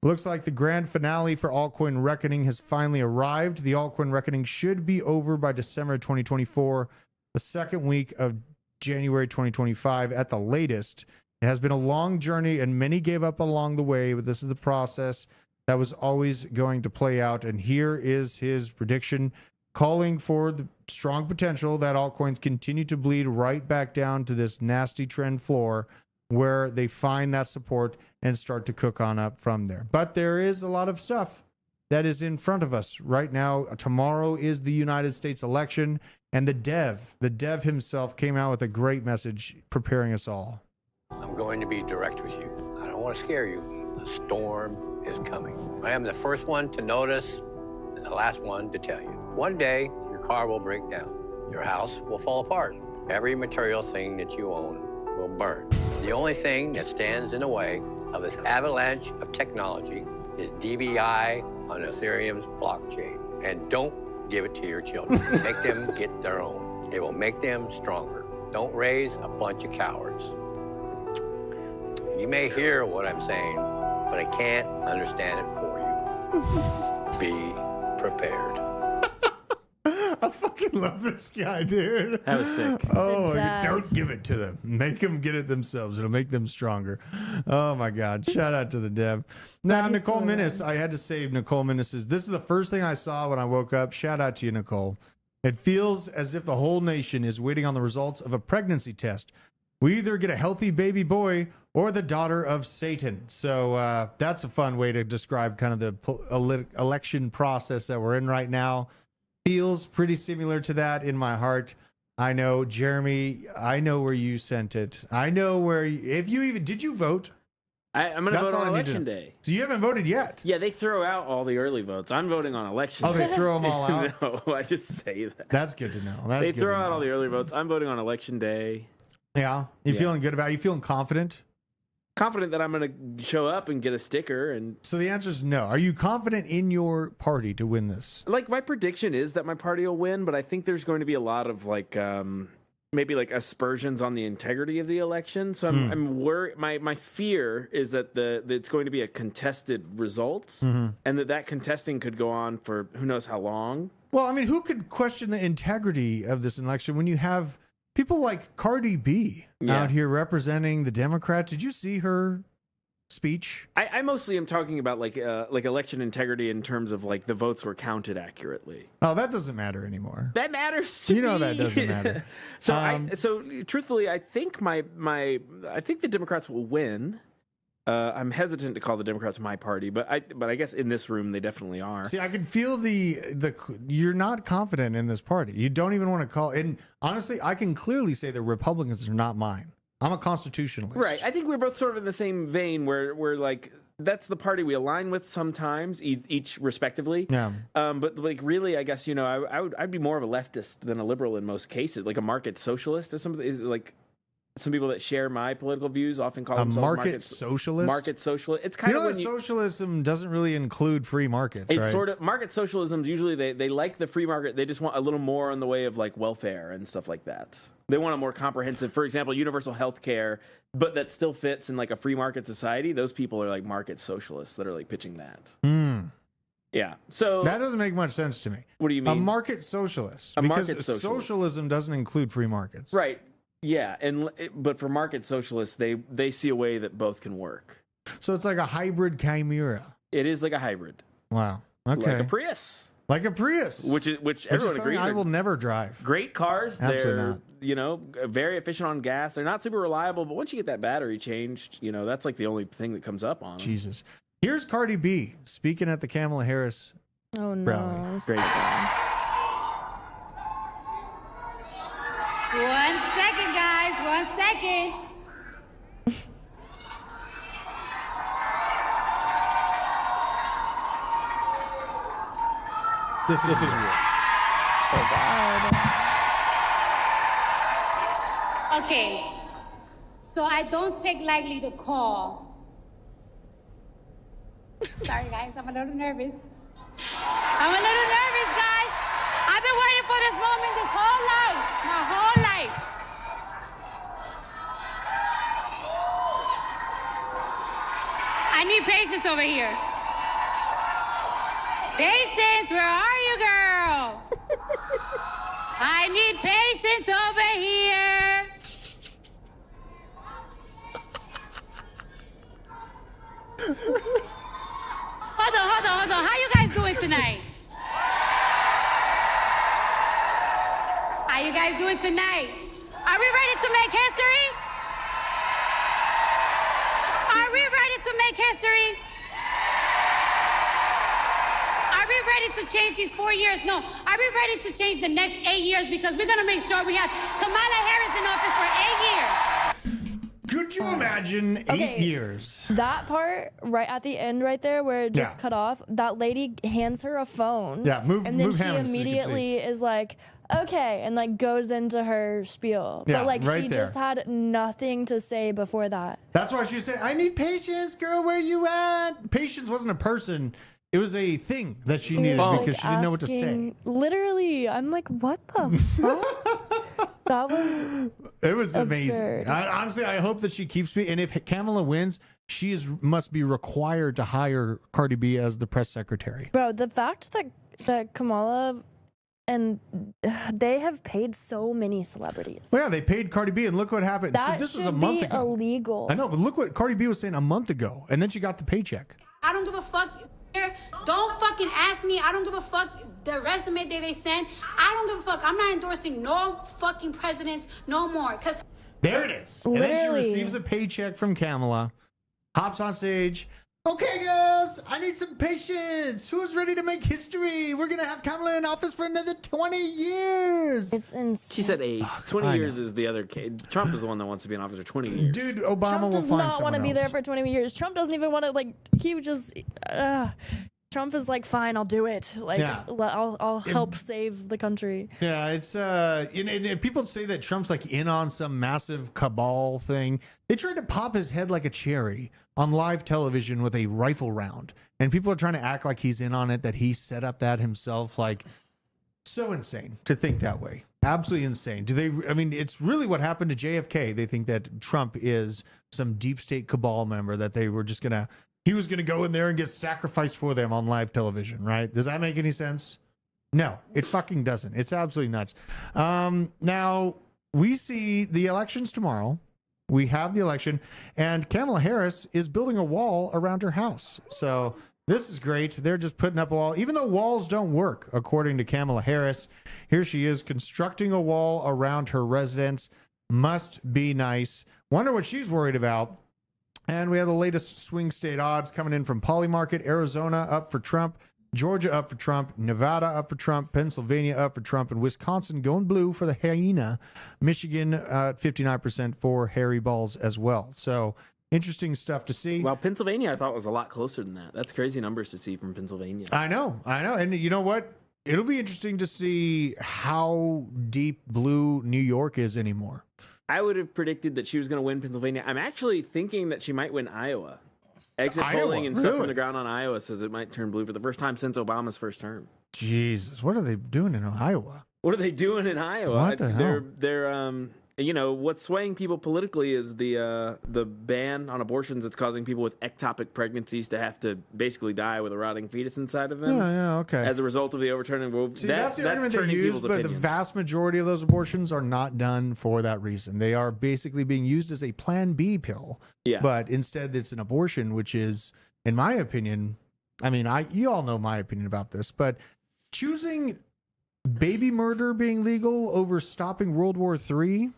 S1: Looks like the grand finale for Altcoin Reckoning has finally arrived. The Altcoin Reckoning should be over by December 2024, the second week of January 2025 at the latest. It has been a long journey, and many gave up along the way, but this is the process that was always going to play out. And here is his prediction, calling for the strong potential that altcoins continue to bleed right back down to this nasty trend floor, where they find that support and start to cook on up from there. But there is a lot of stuff that is in front of us right now. Tomorrow is the United States election, and the dev himself came out with a great message preparing us all.
S5: I'm going to be direct with you. I don't want to scare you. The storm is coming. I am the first one to notice and the last one to tell you. One day, your car will break down. Your house will fall apart. Every material thing that you own will burn. The only thing that stands in the way of this avalanche of technology is DBI on Ethereum's blockchain. And don't give it to your children. Make them get their own. It will make them stronger. Don't raise a bunch of cowards. You may hear what I'm saying, but I can't understand it for you. Be prepared.
S1: I fucking love this guy, dude.
S2: That was sick.
S1: Oh,
S4: Dev.
S1: don't give it to them. Make them get it themselves. It'll make them stronger. Oh my God. Shout out to the dev. Now,
S4: That is
S1: Nicole
S4: so
S1: Minnis,
S4: good.
S1: I had to save Nicole Minnis's. This is the first thing I saw when I woke up. Shout out to you, Nicole. It feels as if the whole nation is waiting on the results of a pregnancy test. We either get a healthy baby boy or the daughter of Satan. So that's a fun way to describe kind of the election process that we're in right now. Feels pretty similar to that in my heart. I know, Jeremy, I know where you sent it. I know where, if you even, did you vote?
S2: I'm going to
S1: That's
S2: vote
S1: all
S2: on
S1: I need to
S2: election
S1: know.
S2: day.
S1: So you haven't voted yet?
S2: Yeah, they throw out all the early votes. I'm voting on election
S1: Oh,
S2: day.
S1: they throw them all out?
S2: No, I just say that.
S1: That's good to know. That's
S2: They
S1: good
S2: throw
S1: to
S2: out
S1: know.
S2: all the early votes. I'm voting on election day.
S1: Yeah? You
S2: Yeah.
S1: feeling good about it? You feeling confident?
S2: Confident that I'm going to show up and get a sticker. And
S1: So the answer is no. Are you confident in your party to win this?
S2: like my prediction is that my party will win, but I think there's going to be a lot of like maybe like aspersions on the integrity of the election. So I'm worried. My fear is that it's going to be a contested result, and that contesting could go on for who knows how long.
S1: Well, I mean, who could question the integrity of this election when you have people like Cardi B
S2: Yeah.
S1: out here representing the Democrats? Did you see her speech?
S2: I mostly am talking about like election integrity in terms of like the votes were counted accurately.
S1: Oh, that doesn't matter anymore.
S2: That matters to me.
S1: You know that doesn't matter.
S2: So truthfully, I think I think the Democrats will win. I'm hesitant to call the Democrats my party, but I guess in this room they definitely are.
S1: See, I can feel the you're not confident in this party. You don't even want to call. And honestly, I can clearly say the Republicans are not mine. I'm a constitutionalist.
S2: Right. I think we're both sort of in the same vein where we're like, that's the party we align with sometimes, each respectively.
S1: Yeah.
S2: But like really, I guess, I'd be more of a leftist than a liberal in most cases, like a market socialist or something. Is like some people that share my political views often call
S1: A
S2: themselves
S1: market socialist.
S2: Market socialist. It's kind
S1: You
S2: of
S1: know
S2: when
S1: that
S2: you.
S1: socialism doesn't really include free markets,
S2: It's
S1: right?
S2: sort of market socialism. Usually, they like the free market. They just want a little more in the way of like welfare and stuff like that. They want a more comprehensive, for example, universal health care, but that still fits in like a free market society. Those people are like market socialists that are like pitching that. Yeah. So
S1: That doesn't make much sense to me.
S2: what do you mean?
S1: A market socialist.
S2: A
S1: because
S2: market socialist.
S1: socialism doesn't include free markets.
S2: Right. Yeah, but for market socialists, they see a way that both can work.
S1: So it's like a hybrid chimera.
S2: It is like a hybrid,
S1: Wow. Okay.
S2: like a Prius,
S1: Like a Prius.
S2: which
S1: Which
S2: everyone
S1: is something
S2: agrees
S1: I
S2: are
S1: will never drive.
S2: great cars.
S1: Absolutely
S2: They're
S1: not.
S2: very efficient on gas. They're not super reliable, but once you get that battery changed, that's like the only thing that comes up on them.
S1: Jesus. Here's Cardi B speaking at the Kamala Harris.
S4: Oh no.
S1: Rally.
S2: Great.
S6: 1 second, guys. 1 second.
S1: This is real.
S4: Oh God.
S6: Okay. So I don't take lightly the call. Sorry, guys. I'm a little nervous. Guys. I've been waiting for this moment this whole life. My whole life. I need patience over here. Patience, where are you, girl? I need patience over here. Hold on. How you guys doing tonight? How you guys doing tonight? Are we ready to make history? Are we ready to make history? ready to change these 4 years? No. Are we ready to change the next 8 years? Because we're going to make sure we have Kamala Harris in office for 8 years.
S1: Could you imagine 8 years?
S4: That part right at the end, right there, where it just cut off. That lady hands her a phone.
S1: Yeah,
S4: and then
S1: move
S4: she
S1: hands so you can
S4: immediately is like, okay, and like goes into her spiel.
S1: Yeah,
S4: but like
S1: right
S4: she
S1: there.
S4: just had nothing to say before that.
S1: That's why she said, I need patience, girl, where you at? Patience wasn't a person. It was a thing that she needed because she didn't know what to say.
S4: asking- Literally, I'm like, what the fuck? That was
S1: It was amazing.
S4: absurd.
S1: Honestly, I hope that she keeps me. And if Kamala wins, she must be required to hire Cardi B as the press secretary.
S4: Bro, the fact that Kamala and they have paid so many celebrities.
S1: Well, yeah, they paid Cardi B, and look what happened.
S4: That
S1: So this
S4: should
S1: is a month
S4: be
S1: ago.
S4: illegal.
S1: I know, but look what Cardi B was saying a month ago, and then she got the paycheck.
S6: I don't give a fuck. Don't fucking ask me. I don't give a fuck the resume that they send. I don't give a fuck. I'm not endorsing no fucking presidents no more. Cause
S1: There it is. And then
S4: Literally.
S1: she receives a paycheck from Kamala, hops on stage. Okay, girls, I need some patience. Who's ready to make history? We're going to have Kamala in office for another 20 years.
S4: It's insane.
S2: She said 8. 20
S1: I
S2: years
S1: know.
S2: is the other case. Trump is the one that wants to be in office for 20 years.
S1: Dude, Obama
S4: Trump
S1: will
S4: does
S1: find
S4: not
S1: someone
S4: want to be
S1: else.
S4: there for 20 years. Trump doesn't even want to, like, he would just, Trump is like, fine, I'll do it. Like,
S1: Yeah.
S4: I'll help save the country.
S1: Yeah, it's and people say that Trump's like in on some massive cabal thing. They tried to pop his head like a cherry on live television with a rifle round, and people are trying to act like he's in on it, that he set up that himself. Like, so insane to think that way. Absolutely insane. Do they? I mean, it's really what happened to JFK. They think that Trump is some deep state cabal member, that they were just gonna. He was going to go in there and get sacrificed for them on live television, right? Does that make any sense? No, it fucking doesn't. It's absolutely nuts. Now, we see the elections tomorrow. We have the election, and Kamala Harris is building a wall around her house. So this is great. They're just putting up a wall, even though walls don't work, according to Kamala Harris. Here she is constructing a wall around her residence. Must be nice. Wonder what she's worried about. And we have the latest swing state odds coming in from Polymarket. Arizona up for Trump, Georgia up for Trump, Nevada up for Trump, Pennsylvania up for Trump, and Wisconsin going blue for the hyena. Michigan 59% for Harry Balls as well. So interesting stuff to see.
S2: Well, Pennsylvania I thought was a lot closer than that. That's crazy numbers to see from Pennsylvania.
S1: I know. And you know what? It'll be interesting to see how deep blue New York is anymore.
S2: I would have predicted that she was going to win Pennsylvania. I'm actually thinking that she might win Iowa. Exit polling and stuff
S1: really?
S2: from the ground on Iowa says it might turn blue for the first time since Obama's first term.
S1: Jesus, what are they doing in Iowa?
S2: What are they doing in Iowa?
S1: What the hell?
S2: They're you know, what's swaying people politically is the ban on abortions that's causing people with ectopic pregnancies to have to basically die with a rotting fetus inside of them.
S1: Yeah, okay.
S2: As a result of the overturning Roe.
S1: See, that's the argument they
S2: turning
S1: use,
S2: people's
S1: but the
S2: opinions.
S1: vast majority of those abortions are not done for that reason. They are basically being used as a Plan B pill.
S2: Yeah.
S1: But instead, it's an abortion, which is, in my opinion, I mean, you all know my opinion about this, but choosing baby murder being legal over stopping World War III,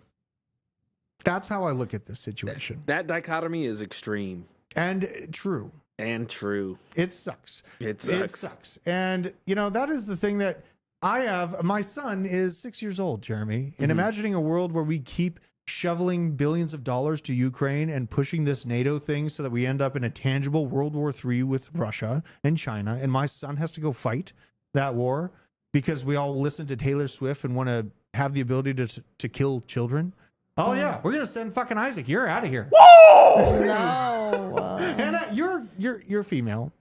S1: that's how I look at this situation.
S2: That dichotomy is extreme
S1: And true.
S2: and true.
S1: It sucks.
S2: It sucks.
S1: It sucks. And, you know, that is the thing that I have. My son is 6 years old, Jeremy. And imagining a world where we keep shoveling billions of dollars to Ukraine and pushing this NATO thing so that we end up in a tangible World War III with Russia and China. And my son has to go fight that war because we all listen to Taylor Swift and want to have the ability to kill children. Oh, yeah. We're going to send fucking Isaac. You're out of here.
S4: No.
S1: Hannah, you're female.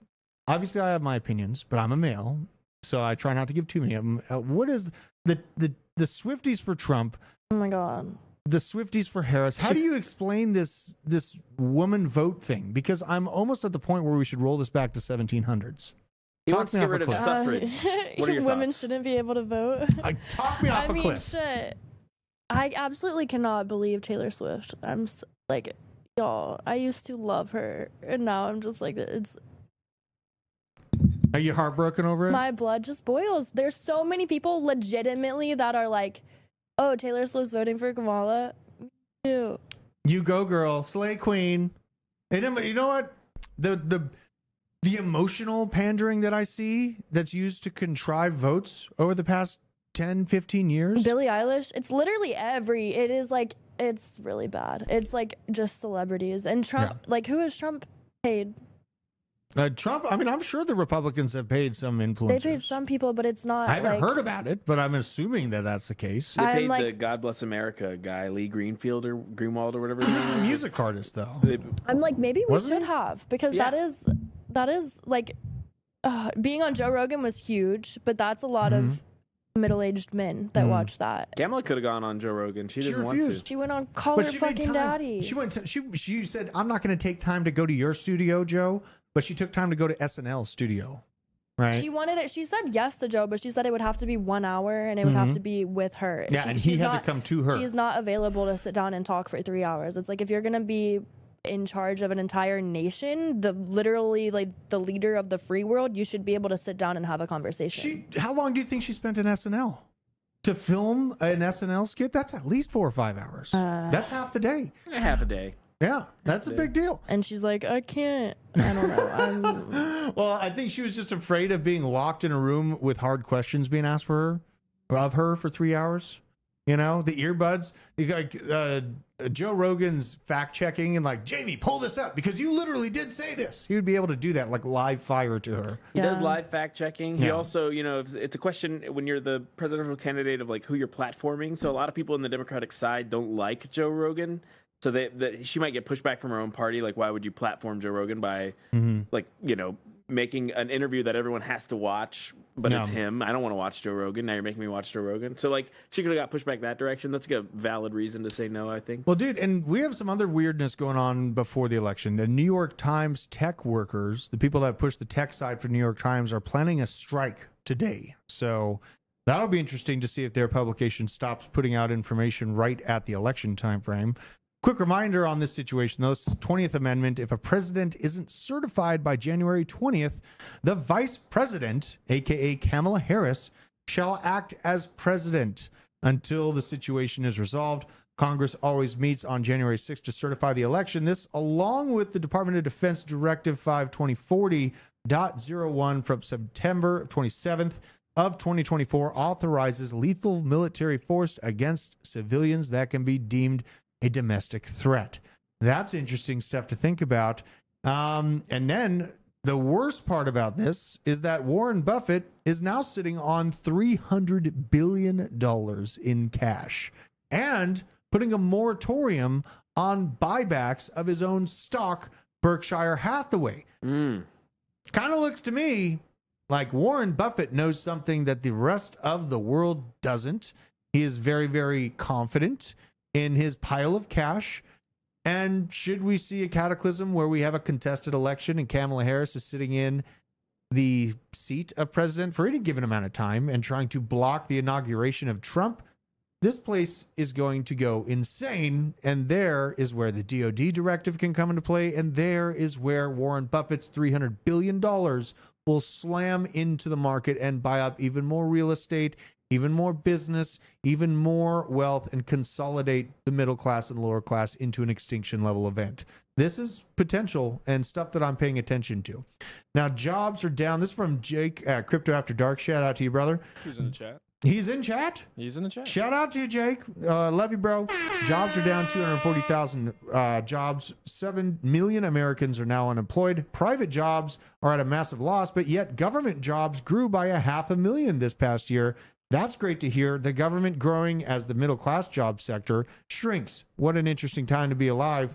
S1: Obviously, I have my opinions, but I'm a male, so I try not to give too many of them. What is the Swifties for Trump?
S4: Oh my God.
S1: The Swifties for Harris. How do you explain this woman vote thing? Because I'm almost at the point where we should roll this back to 1700s.
S2: He
S1: Talk
S2: wants
S1: me
S2: to get
S1: off a
S2: rid of
S1: cliff.
S2: suffrage. What are your
S4: Women
S2: thoughts?
S4: shouldn't be able to vote.
S1: Talk me off
S4: I
S1: a
S4: mean,
S1: cliff.
S4: shit. I absolutely cannot believe Taylor Swift. Like, y'all, I used to love her, and now I'm just like,
S1: Are you heartbroken over it?
S4: my blood just boils. There's so many people legitimately that are like, oh, Taylor Swift's voting for Kamala. Me too.
S1: You go, girl. Slay queen. And you know what? the emotional pandering that I see that's used to contrive votes over the past 10, 15 years.
S4: Billie Eilish, it's literally it is like, it's really bad. It's like just celebrities. And Trump, like, who has Trump paid?
S1: Trump, I mean, I'm sure the Republicans have paid some influencers.
S4: They paid some people, but it's not.
S1: I haven't heard about it, but I'm assuming that that's the case.
S2: They paid
S4: like-
S2: the God Bless America guy, Lee Greenfield or Greenwald or whatever his
S1: He's a
S2: name is.
S1: music artist, though.
S4: I'm like, maybe we
S1: Wasn't
S4: should
S1: he?
S4: have, because
S2: Yeah.
S4: that is like, being on Joe Rogan was huge, but that's a lot of middle-aged men that watch that.
S2: Kamala could have gone on Joe Rogan. She didn't want
S1: refused.
S2: to.
S4: She went on Call
S1: But
S4: Her
S1: she made
S4: Fucking
S1: time.
S4: Daddy.
S1: She went. She said, "I'm not going to take time to go to your studio, Joe." But she took time to go to SNL's studio, right?
S4: She wanted it. She said yes to Joe, but she said it would have to be 1 hour and it would have to be with her.
S1: Yeah, and he had to come to her.
S4: She's not available to sit down and talk for 3 hours. It's like, if you're gonna be in charge of an entire nation, literally like the leader of the free world, you should be able to sit down and have a conversation.
S1: How long do you think she spent in SNL to film an SNL skit? That's at least 4 or 5 hours. That's half the day.
S2: Half a day.
S1: Yeah, that's a big deal.
S4: And she's like, I can't. I don't know.
S1: Well, I think she was just afraid of being locked in a room with hard questions being asked of her for 3 hours. You know, the earbuds, like Joe Rogan's fact checking and like, Jamie, pull this up because you literally did say this. He would be able to do that, like live fire to her.
S2: He does
S4: Yeah.
S2: live fact checking. He
S1: Yeah.
S2: also, if it's a question when you're the presidential candidate of like who you're platforming. So a lot of people in the Democratic side don't like Joe Rogan. So she might get pushback from her own party. Like, why would you platform Joe Rogan by making an interview that everyone has to watch, but it's him? I don't want to watch Joe Rogan. Now you're making me watch Joe Rogan. So like, she could have got pushed back that direction. That's like a valid reason to say no, I think.
S1: Well, dude, and we have some other weirdness going on before the election. The New York Times tech workers, the people that push the tech side for New York Times, are planning a strike today. So that'll be interesting to see if their publication stops putting out information right at the election time frame. Quick reminder on this situation, though, 20th Amendment, if a president isn't certified by January 20th, the vice president, a.k.a. Kamala Harris, shall act as president until the situation is resolved. Congress always meets on January 6th to certify the election. This, along with the Department of Defense Directive 52040.01 from September 27th of 2024, authorizes lethal military force against civilians that can be deemed a domestic threat. That's interesting stuff to think about. And then the worst part about this is that Warren Buffett is now sitting on $300 billion in cash and putting a moratorium on buybacks of his own stock, Berkshire Hathaway. Kind of looks to me like Warren Buffett knows something that the rest of the world doesn't. He is very, very confident in his pile of cash. And should we see a cataclysm where we have a contested election and Kamala Harris is sitting in the seat of president for any given amount of time and trying to block the inauguration of Trump, this place is going to go insane. And there is where the DOD directive can come into play. And there is where Warren Buffett's $300 billion will slam into the market and buy up even more real estate, even more business, even more wealth, and consolidate the middle class and lower class into an extinction level event. This is potential and stuff that I'm paying attention to. Now, jobs are down. This is from Jake at Crypto After Dark. Shout out to you, brother.
S3: Who's in the chat?
S1: He's in chat.
S3: He's in the chat.
S1: Shout out to you, Jake. Love you, bro. Jobs are down 240,000 jobs. 7 million Americans are now unemployed. Private jobs are at a massive loss, but yet government jobs grew by 500,000 this past year. That's great to hear. The government growing as the middle class job sector shrinks. What an interesting time to be alive.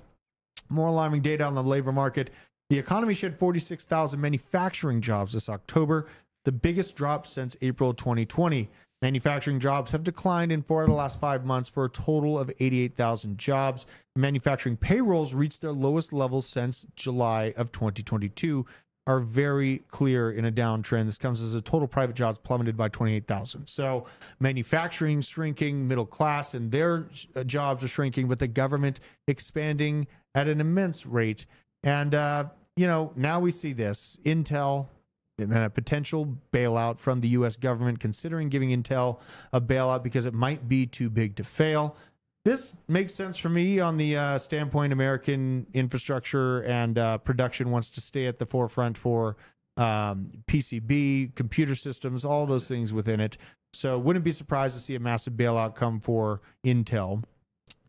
S1: More alarming data on the labor market. The economy shed 46,000 manufacturing jobs this October, the biggest drop since April 2020. Manufacturing jobs have declined in 4 of the last 5 months for a total of 88,000 jobs. Manufacturing payrolls reached their lowest level since July of 2022. Are very clear in a downtrend. This comes as a total private jobs plummeted by 28,000. So manufacturing shrinking, middle class and their jobs are shrinking, but the government expanding at an immense rate. And, now we see this. Intel, a potential bailout from the U.S. government, considering giving Intel a bailout because it might be too big to fail. This makes sense for me on the standpoint American infrastructure and production wants to stay at the forefront for PCB, computer systems, all those things within it. So wouldn't be surprised to see a massive bailout come for Intel.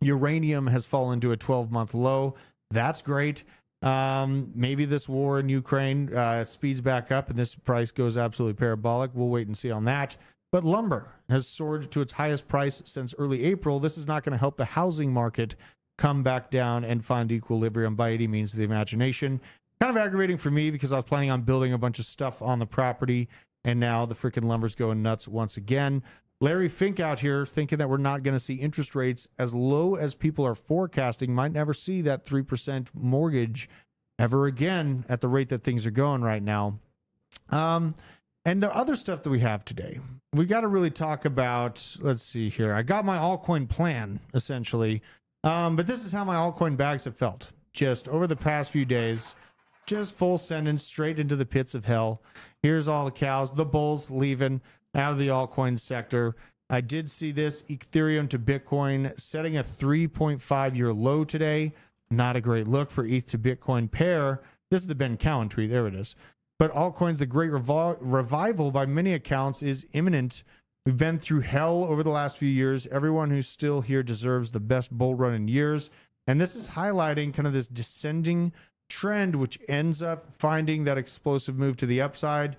S1: Uranium has fallen to a 12-month low. That's great. Maybe this war in Ukraine speeds back up and this price goes absolutely parabolic. We'll wait and see on that. But lumber has soared to its highest price since early April. This is not going to help the housing market come back down and find equilibrium by any means of the imagination. Kind of aggravating for me because I was planning on building a bunch of stuff on the property, and now the freaking lumber's going nuts once again. Larry Fink out here thinking that we're not going to see interest rates as low as people are forecasting, might never see that 3% mortgage ever again at the rate that things are going right now. And the other stuff that we have today, we got to really talk about, let's see here. I got my altcoin plan, essentially. But this is how my altcoin bags have felt. Just over the past few days, just full sentence straight into the pits of hell. Here's all the cows, the bulls leaving out of the altcoin sector. I did see this Ethereum to Bitcoin setting a 3.5-year low today. Not a great look for ETH to Bitcoin pair. This is the Ben Cowan tree. There it is. But altcoins, the great revival by many accounts is imminent. We've been through hell over the last few years. Everyone who's still here deserves the best bull run in years. And this is highlighting kind of this descending trend, which ends up finding that explosive move to the upside.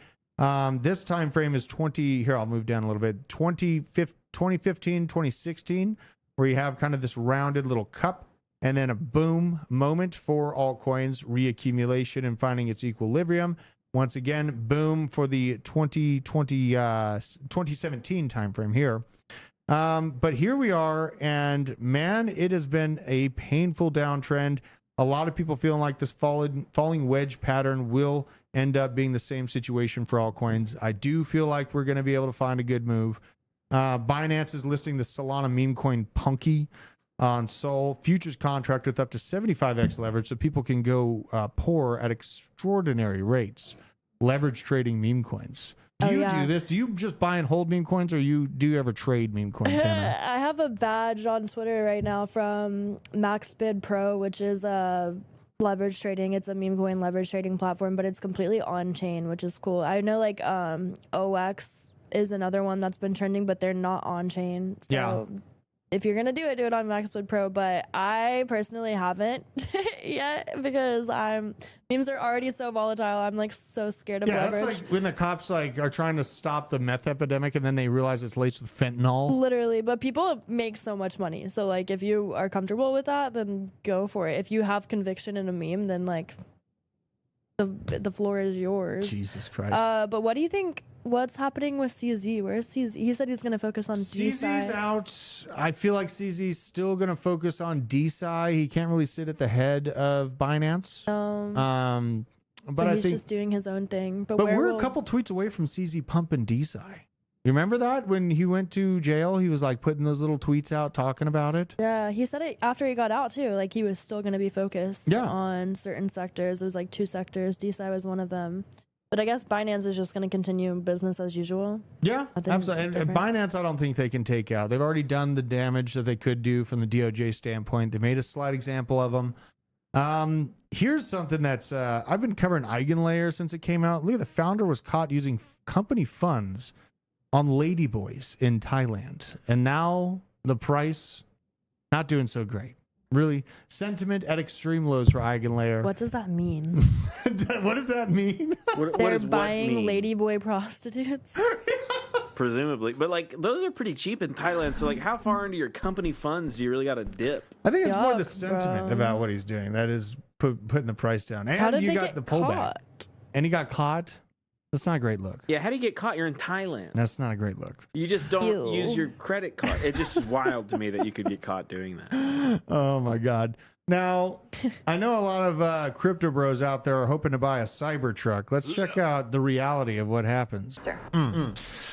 S1: This time frame is I'll move down a little bit, 2015, 2016, where you have kind of this rounded little cup and then a boom moment for altcoins, reaccumulation and finding its equilibrium. Once again, boom for the 2017 timeframe here. But here we are, and man, it has been a painful downtrend. A lot of people feeling like this falling wedge pattern will end up being the same situation for altcoins. I do feel like we're going to be able to find a good move. Binance is listing the Solana meme coin Punky on Sol futures contract with up to 75x leverage, so people can go pour at extraordinary rates. Leverage trading meme coins. Do you do this? Do you just buy and hold meme coins, or do you ever trade meme coins, Hannah?
S4: I have a badge on Twitter right now from MaxBid Pro, which is a leverage trading. It's a meme coin leverage trading platform, but it's completely on chain, which is cool. I know like OX is another one that's been trending, but they're not on chain. So
S1: yeah.
S4: If you're going to do it on MaxBid Pro, but I personally haven't yet because memes are already so volatile. I'm like so scared of leverage.
S1: That's like when the cops like are trying to stop the meth epidemic and then they realize it's laced with fentanyl.
S4: Literally, but people make so much money. So like if you are comfortable with that, then go for it. If you have conviction in a meme, then like the floor is yours.
S1: Jesus Christ.
S4: But what do you think? What's happening with CZ? Where's CZ? He said he's going to focus on DeSci.
S1: CZ's out. I feel like CZ's still going to focus on DeSci. He can't really sit at the head of Binance. But I
S4: he's
S1: think
S4: just doing his own thing. But
S1: we're a couple tweets away from CZ pumping DeSci. You remember that when he went to jail? He was like putting those little tweets out talking about it.
S4: Yeah, he said it after he got out too. Like he was still going to be focused on certain sectors. It was like 2 sectors. DeSci was one of them. But I guess Binance is just going to continue business as usual. Yeah,
S1: absolutely. And Binance, I don't think they can take out. They've already done the damage that they could do from the DOJ standpoint. They made a slight example of them. Here's something that's I've been covering Eigenlayer since it came out. Look at the founder was caught using company funds on ladyboys in Thailand. And now the price, not doing so great. Really, sentiment at extreme lows for Eigenlayer.
S4: What does that mean?
S1: What does that mean?
S4: They're buying ladyboy prostitutes.
S2: Presumably. But like those are pretty cheap in Thailand. So like how far into your company funds do you really got to dip?
S1: I think it's more the sentiment about what he's doing that is putting the price down. And
S4: how did
S1: you
S4: they
S1: got
S4: get
S1: the pullback.
S4: Caught?
S1: And he got caught. That's not a great look.
S2: Yeah, how do you get caught? You're in Thailand.
S1: That's not a great look.
S2: You just don't use your credit card. It's just wild to me that you could get caught doing that.
S1: Oh my God. Now, I know a lot of crypto bros out there are hoping to buy a Cybertruck. Let's check out the reality of what happens.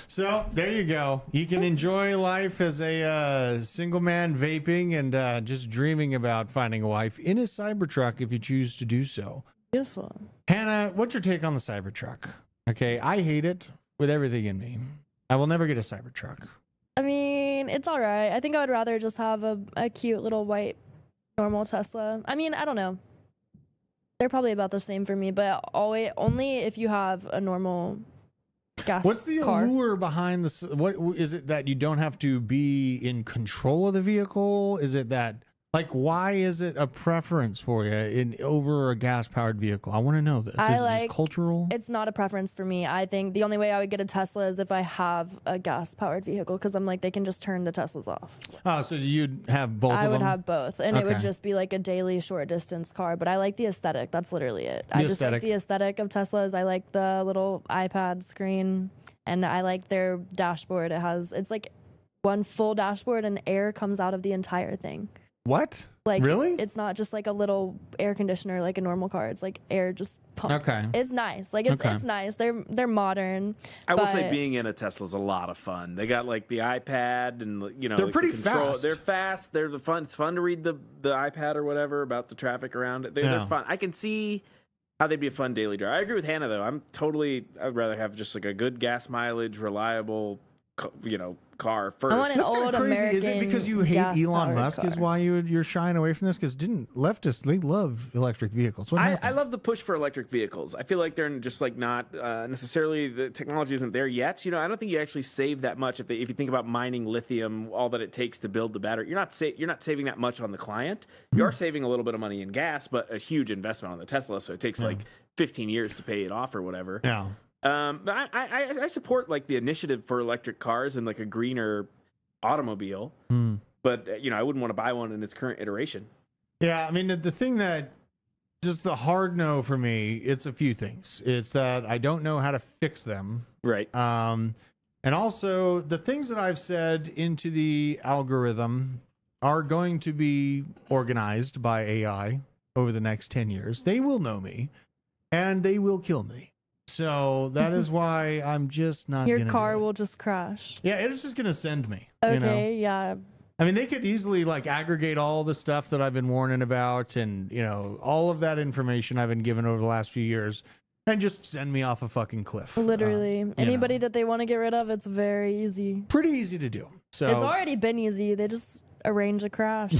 S1: So there you go. You can enjoy life as a single man vaping and just dreaming about finding a wife in a Cybertruck if you choose to do so.
S4: Beautiful.
S1: Hannah, what's your take on the Cybertruck? Okay, I hate it with everything in me. I will never get a Cybertruck.
S4: I mean, mean, it's all right. I think I would rather just have a cute little white normal Tesla. I mean, I don't know. They're probably about the same for me, but only if you have a normal gas
S1: What's the
S4: car.
S1: allure behind this? What is it that you don't have to be in control of the vehicle? Is it that, like, why is it a preference for you over a gas-powered vehicle? I want to know this. Is it just cultural?
S4: It's not a preference for me. I think the only way I would get a Tesla is if I have a gas-powered vehicle, because I'm like, they can just turn the Teslas off.
S1: Oh, so you'd have both
S4: I
S1: of
S4: would
S1: them?
S4: have both, and it would
S1: Okay.
S4: just be like a daily short-distance car. But I like the aesthetic. That's literally it. I just
S1: aesthetic.
S4: like the aesthetic of Teslas. I like the little iPad screen, and I like their dashboard. It's like one full dashboard, and air comes out of the entire thing.
S1: What?
S4: Like,
S1: really?
S4: It's not just like a little air conditioner like a normal car. It's like air just pumped.
S1: Okay.
S4: It's nice. Like it's
S1: Okay.
S4: it's nice. They're modern.
S2: I will say
S4: but-
S2: being in a Tesla is a lot of fun. They got like the iPad and
S1: They're
S2: like,
S1: pretty
S2: the control.
S1: fast.
S2: They're fast. They're the fun. It's fun to read the iPad or whatever about the traffic around it. They're
S1: Yeah.
S2: fun. I can see how they'd be a fun daily drive. I agree with Hannah though. I'd rather have just like a good gas mileage, reliable, car first.
S4: I want an
S1: That's kinda
S4: old
S1: crazy.
S4: American.
S1: Is it because you hate Elon
S4: gas-powered
S1: Musk is
S4: car.
S1: why you're shying away from this? Because didn't leftists, they love electric vehicles. What
S2: I
S1: happened?
S2: love the push for electric vehicles. I feel like they're just like not necessarily the technology isn't there yet. I don't think you actually save that much if you think about mining lithium, all that it takes to build the battery. You're not saving that much on the client. You are saving a little bit of money in gas, but a huge investment on the Tesla. So it takes like 15 years to pay it off or whatever.
S1: Yeah.
S2: But I support like the initiative for electric cars and like a greener automobile. But I wouldn't want to buy one in its current iteration.
S1: Yeah, I mean, the thing that just the hard no for me, it's a few things. It's that I don't know how to fix them.
S2: Right.
S1: And also the things that I've said into the algorithm are going to be organized by AI over the next 10 years. They will know me and they will kill me. So that is why I'm just not
S4: Your
S1: gonna
S4: car
S1: do it.
S4: will just crash.
S1: Yeah, it's just going to send me.
S4: Okay, yeah.
S1: I mean, they could easily like aggregate all the stuff that I've been warning about and, all of that information I've been given over the last few years and just send me off a fucking cliff.
S4: Literally. Anybody that they want to get rid of, it's very easy.
S1: Pretty easy to do. So
S4: It's already been easy. They just arrange a crash.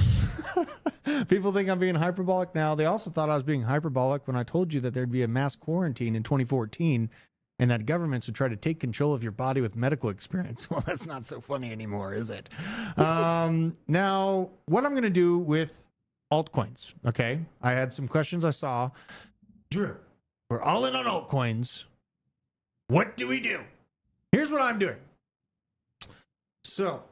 S1: people think I'm being hyperbolic now. They also thought I was being hyperbolic when I told you that there'd be a mass quarantine in 2014 and that governments would try to take control of your body with medical experience. Well, that's not so funny anymore, is it? Now, what I'm going to do with altcoins, okay? I had some questions I saw. Drew, we're all in on altcoins. What do we do? Here's what I'm doing. So,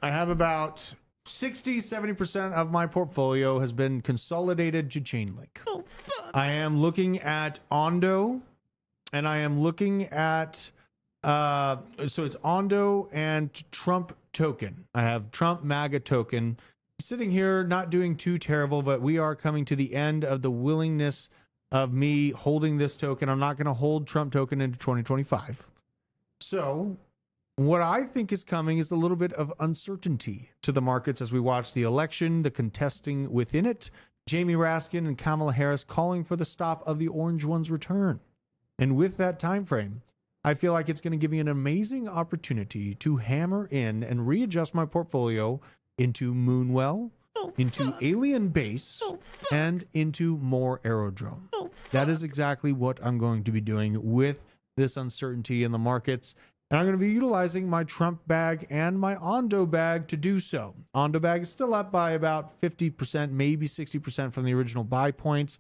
S1: I have about 60-70% of my portfolio has been consolidated to Chainlink.
S4: Oh, fuck.
S1: I am looking at Ondo, and I am looking at so it's Ondo and Trump token. I have Trump MAGA token sitting here, not doing too terrible, but we are coming to the end of the willingness of me holding this token. I'm not going to hold Trump token into 2025. So what I think is coming is a little bit of uncertainty to the markets as we watch the election, the contesting within it, Jamie Raskin and Kamala Harris calling for the stop of the Orange One's return. And with that time frame, I feel like it's going to give me an amazing opportunity to hammer in and readjust my portfolio into Moonwell, into Alien Base, and into more Aerodrome. That is exactly what I'm going to be doing with this uncertainty in the markets. And I'm going to be utilizing my Trump bag and my Ondo bag to do so. Ondo bag is still up by about 50%, maybe 60% from the original buy points.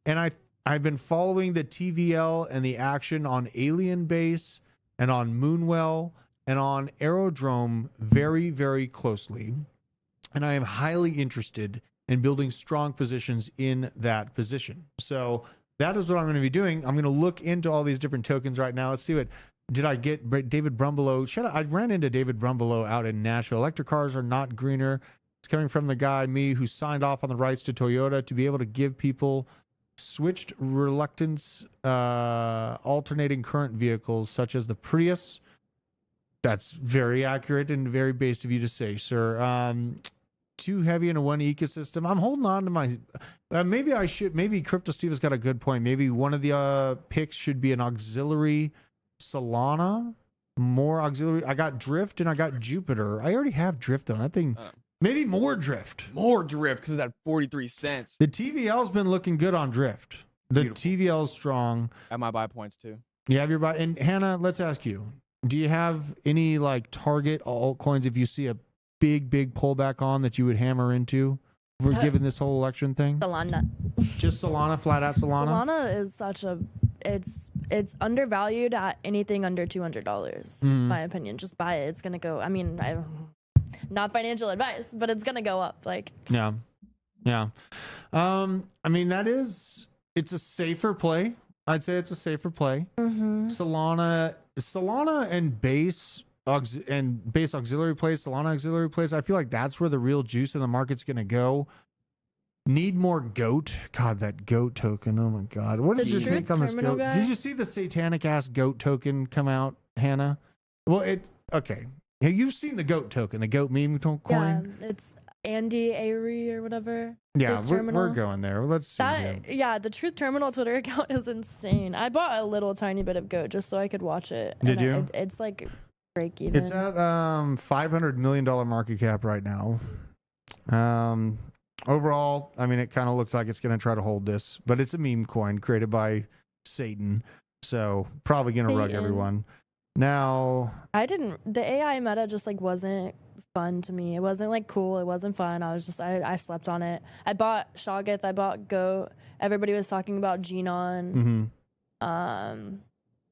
S1: And I've been following the TVL and the action on Alien Base and on Moonwell and on Aerodrome very, very closely. And I am highly interested in building strong positions in that position. So that is what I'm going to be doing. I'm going to look into all these different tokens right now. Let's see what. Did I get David Brumbelow? I ran into David Brumbelow out in Nashville. Electric cars are not greener. It's coming from the guy, me, who signed off on the rights to Toyota to be able to give people switched reluctance alternating current vehicles such as the Prius. That's very accurate and very based of you to say, sir. Too heavy in a one ecosystem. I'm holding on to my. Maybe I should. Maybe Crypto Steve has got a good point. Maybe one of the picks should be an auxiliary Solana more auxiliary. I got Drift and I got Jupiter. I already have Drift though. That thing, maybe more Drift.
S3: More Drift because it's at 43 cents.
S1: The TVL's been looking good on Drift. The
S3: Beautiful.
S1: TVL's strong.
S3: At my buy points too.
S1: You have your buy. And Hannah, let's ask you: do you have any like target altcoins if you see a big pullback on that you would hammer into? For given this whole election thing,
S4: Solana.
S1: Just Solana, flat out Solana.
S4: Solana is such a it's undervalued at anything under $200.
S1: Mhm.
S4: My opinion. Just buy it. It's gonna go. I mean, not financial advice, but it's gonna go up. Like
S1: Yeah. I mean it's a safer play. I'd say it's a safer play. Solana and base auxiliary plays, Solana auxiliary plays. I feel like that's where the real juice in the market's going to go. Need more GOAT. God, that GOAT token. Oh my God. What did
S4: The
S1: you
S4: Truth
S1: take on this
S4: Terminal
S1: GOAT?
S4: guy?
S1: Did you see the satanic ass GOAT token come out, Hannah? Well, okay. Hey, you've seen the GOAT token, the GOAT meme coin?
S4: yeah, it's Andy Avery or whatever.
S1: Yeah,
S4: The
S1: we're
S4: terminal.
S1: going there. Let's see. here.
S4: That yeah, the Truth Terminal Twitter account is insane. I bought a little tiny bit of GOAT just so I could watch it.
S1: Did
S4: and
S1: you?
S4: It's like break even.
S1: It's at $500 million market cap right now. Overall, I mean, it kind of looks like it's going to try to hold this, but it's a meme coin created by Satan, so probably going to rug
S4: Satan.
S1: everyone. Now,
S4: The AI meta just like wasn't fun to me. It wasn't like cool. It wasn't fun. I slept on it. I bought Shoggoth. I bought GOAT. Everybody was talking about Genon.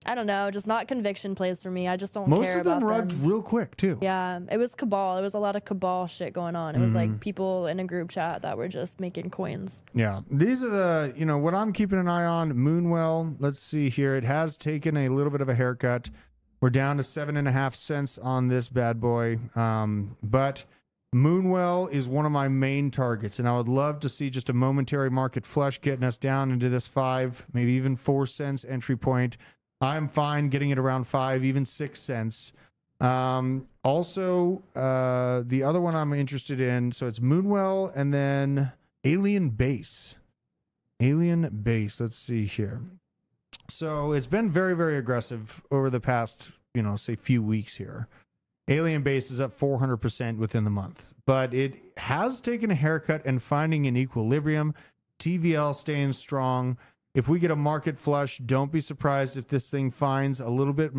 S4: I don't know, just not conviction plays for me. I just don't
S1: most
S4: care
S1: of them
S4: about
S1: rugged
S4: them.
S1: real quick too.
S4: Yeah, it was cabal. It was a lot of cabal shit going on. It was
S1: Mhm.
S4: like people in a group chat that were just making coins.
S1: Yeah, these are what I'm keeping an eye on. Moonwell, let's see here. It has taken a little bit of a haircut. We're down to 7.5 cents on this bad boy. But Moonwell is one of my main targets, and I would love to see just a momentary market flush getting us down into this 5, maybe even 4 cents entry point. I'm fine getting it around 5, even 6 cents. Also, the other one I'm interested in, so it's Moonwell and then Alien Base. Alien Base, let's see here. So it's been very, very aggressive over the past, say few weeks here. Alien Base is up 400% within the month, but it has taken a haircut and finding an equilibrium. TVL staying strong. If we get a market flush, don't be surprised if this thing finds a little bit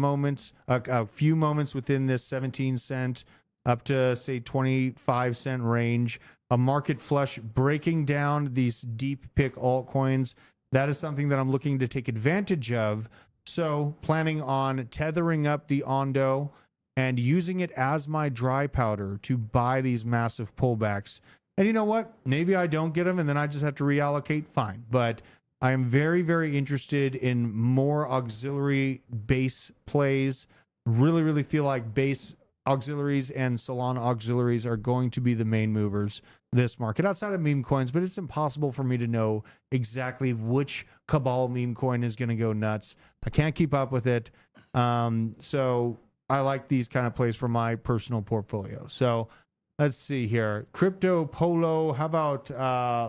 S1: a few moments within this 17 cent up to say 25 cent range. A market flush breaking down these deep pick altcoins. That is something that I'm looking to take advantage of. So planning on tethering up the Ondo and using it as my dry powder to buy these massive pullbacks. And you know what? Maybe I don't get them and then I just have to reallocate. Fine. But I am very, very interested in more auxiliary base plays. Really, really feel like base auxiliaries and Solana auxiliaries are going to be the main movers this market outside of meme coins, but it's impossible for me to know exactly which cabal meme coin is going to go nuts. I can't keep up with it. So I like these kind of plays for my personal portfolio. So let's see here. Crypto Polo. How about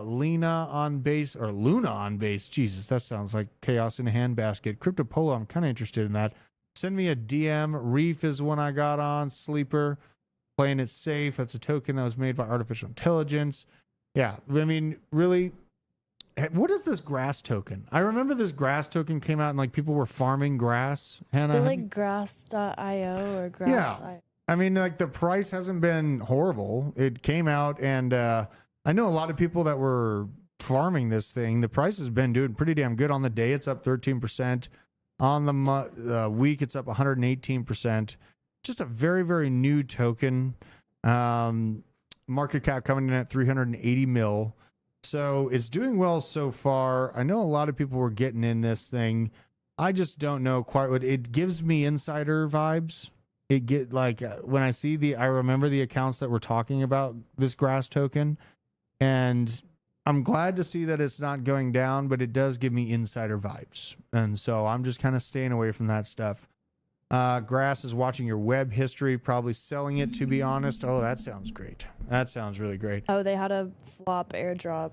S1: Luna on base or Luna on base? Jesus, that sounds like chaos in a handbasket. Crypto Polo, I'm kind of interested in that. Send me a DM. Reef is one I got on. Sleeper. Playing it safe. That's a token that was made by artificial intelligence. Yeah, I mean, really, what is this grass token? I remember this grass token came out and like people were farming grass. Hannah,
S4: They're like grass.io or grass.
S1: Yeah. I mean, like the price hasn't been horrible. It came out, and I know a lot of people that were farming this thing. The price has been doing pretty damn good on the day. It's up 13%. On the week, it's up 118%. Just a very, very new token. Market cap coming in at 380 mil. So it's doing well so far. I know a lot of people were getting in this thing. I just don't know quite what it gives me. Insider vibes. It get like when I see I remember the accounts that were talking about this grass token, and I'm glad to see that it's not going down, but it does give me insider vibes. And so I'm just kind of staying away from that stuff. Grass is watching your web history, probably selling it, to be honest. Oh, that sounds great. That sounds really great.
S4: Oh, they had a flop airdrop.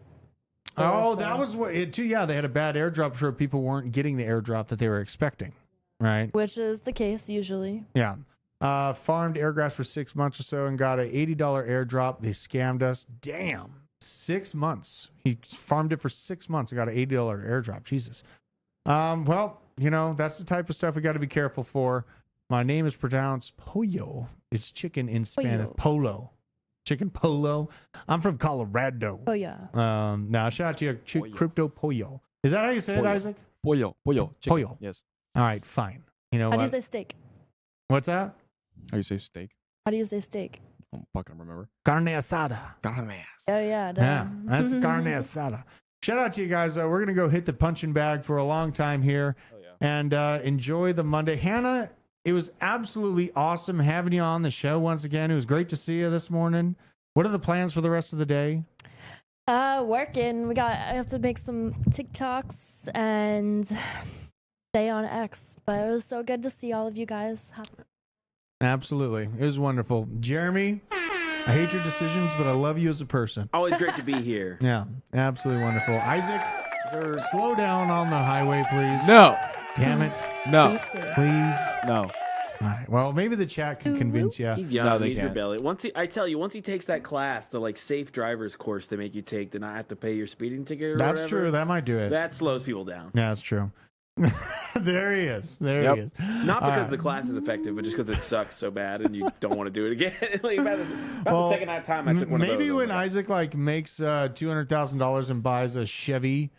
S1: Oh, that was what it too. Yeah, they had a bad airdrop. Sure, people weren't getting the airdrop that they were expecting. right?
S4: Which is the case usually.
S1: Yeah. Farmed airgrass for 6 months or so and got an $80 airdrop. They scammed us. Damn. 6 months. He farmed it for 6 months and got an $80 airdrop. Jesus. Well, you know, that's the type of stuff we got to be careful for. My name is pronounced Pollo. It's chicken in Spanish. Polo. Chicken polo. I'm from Colorado.
S4: Oh, yeah.
S1: Now, shout out to you, Crypto Pollo. Is that how you say it, Isaac?
S3: Pollo. Chicken.
S1: Pollo.
S3: Yes.
S1: All right, fine. You know
S4: How
S1: what?
S4: do you say steak?
S1: What's that?
S3: How do you say steak?
S4: How do you say steak?
S3: I don't fucking remember.
S1: Carne asada.
S4: Oh, yeah. Duh.
S1: Yeah, that's carne asada. Shout out to you guys. We're going to go hit the punching bag for a long time here
S3: Oh, yeah.
S1: and enjoy the Monday. Hannah, it was absolutely awesome having you on the show once again. It was great to see you this morning. What are the plans for the rest of the day?
S4: Working. I have to make some TikToks and stay on X. But it was so good to see all of you guys.
S1: Absolutely. It was wonderful. Jeremy, I hate your decisions, but I love you as a person.
S2: Always great to be here.
S1: Yeah, absolutely wonderful. Isaac, slow down on the highway, please.
S3: No.
S1: Damn it.
S3: No.
S1: Please.
S3: No.
S1: All right. Well, maybe the chat can convince you.
S2: He's young.
S3: No, they
S2: he's
S3: can't.
S2: rebellious. Once he takes that class, the like safe driver's course they make you take to not have to pay your speeding ticket or
S1: That's
S2: whatever,
S1: true. That might do it.
S2: that slows people down.
S1: Yeah, that's true. There he is. There
S3: Yep.
S1: he is.
S2: Not
S1: All
S2: because
S1: right.
S2: the class is effective, but just because it sucks so bad and you don't want to do it again. Like about
S1: Well,
S2: the second time I took one of those.
S1: maybe
S2: I was
S1: when
S2: like,
S1: Isaac like makes $200,000 and buys a Chevy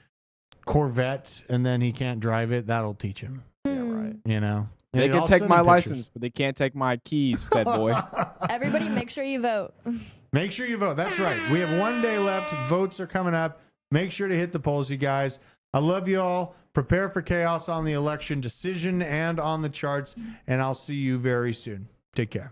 S1: Corvette and then he can't drive it, that'll teach him.
S3: Yeah, right.
S1: You know,
S3: They
S1: And
S3: can
S1: I'll
S3: take
S1: send
S3: my
S1: him pictures.
S3: license, but they can't take my keys, fed boy.
S4: Everybody, make sure you vote.
S1: Make sure you vote. That's right. We have 1 day left. Votes are coming up. Make sure to hit the polls, you guys. I love you all. Prepare for chaos on the election decision and on the charts. And I'll see you very soon. Take care.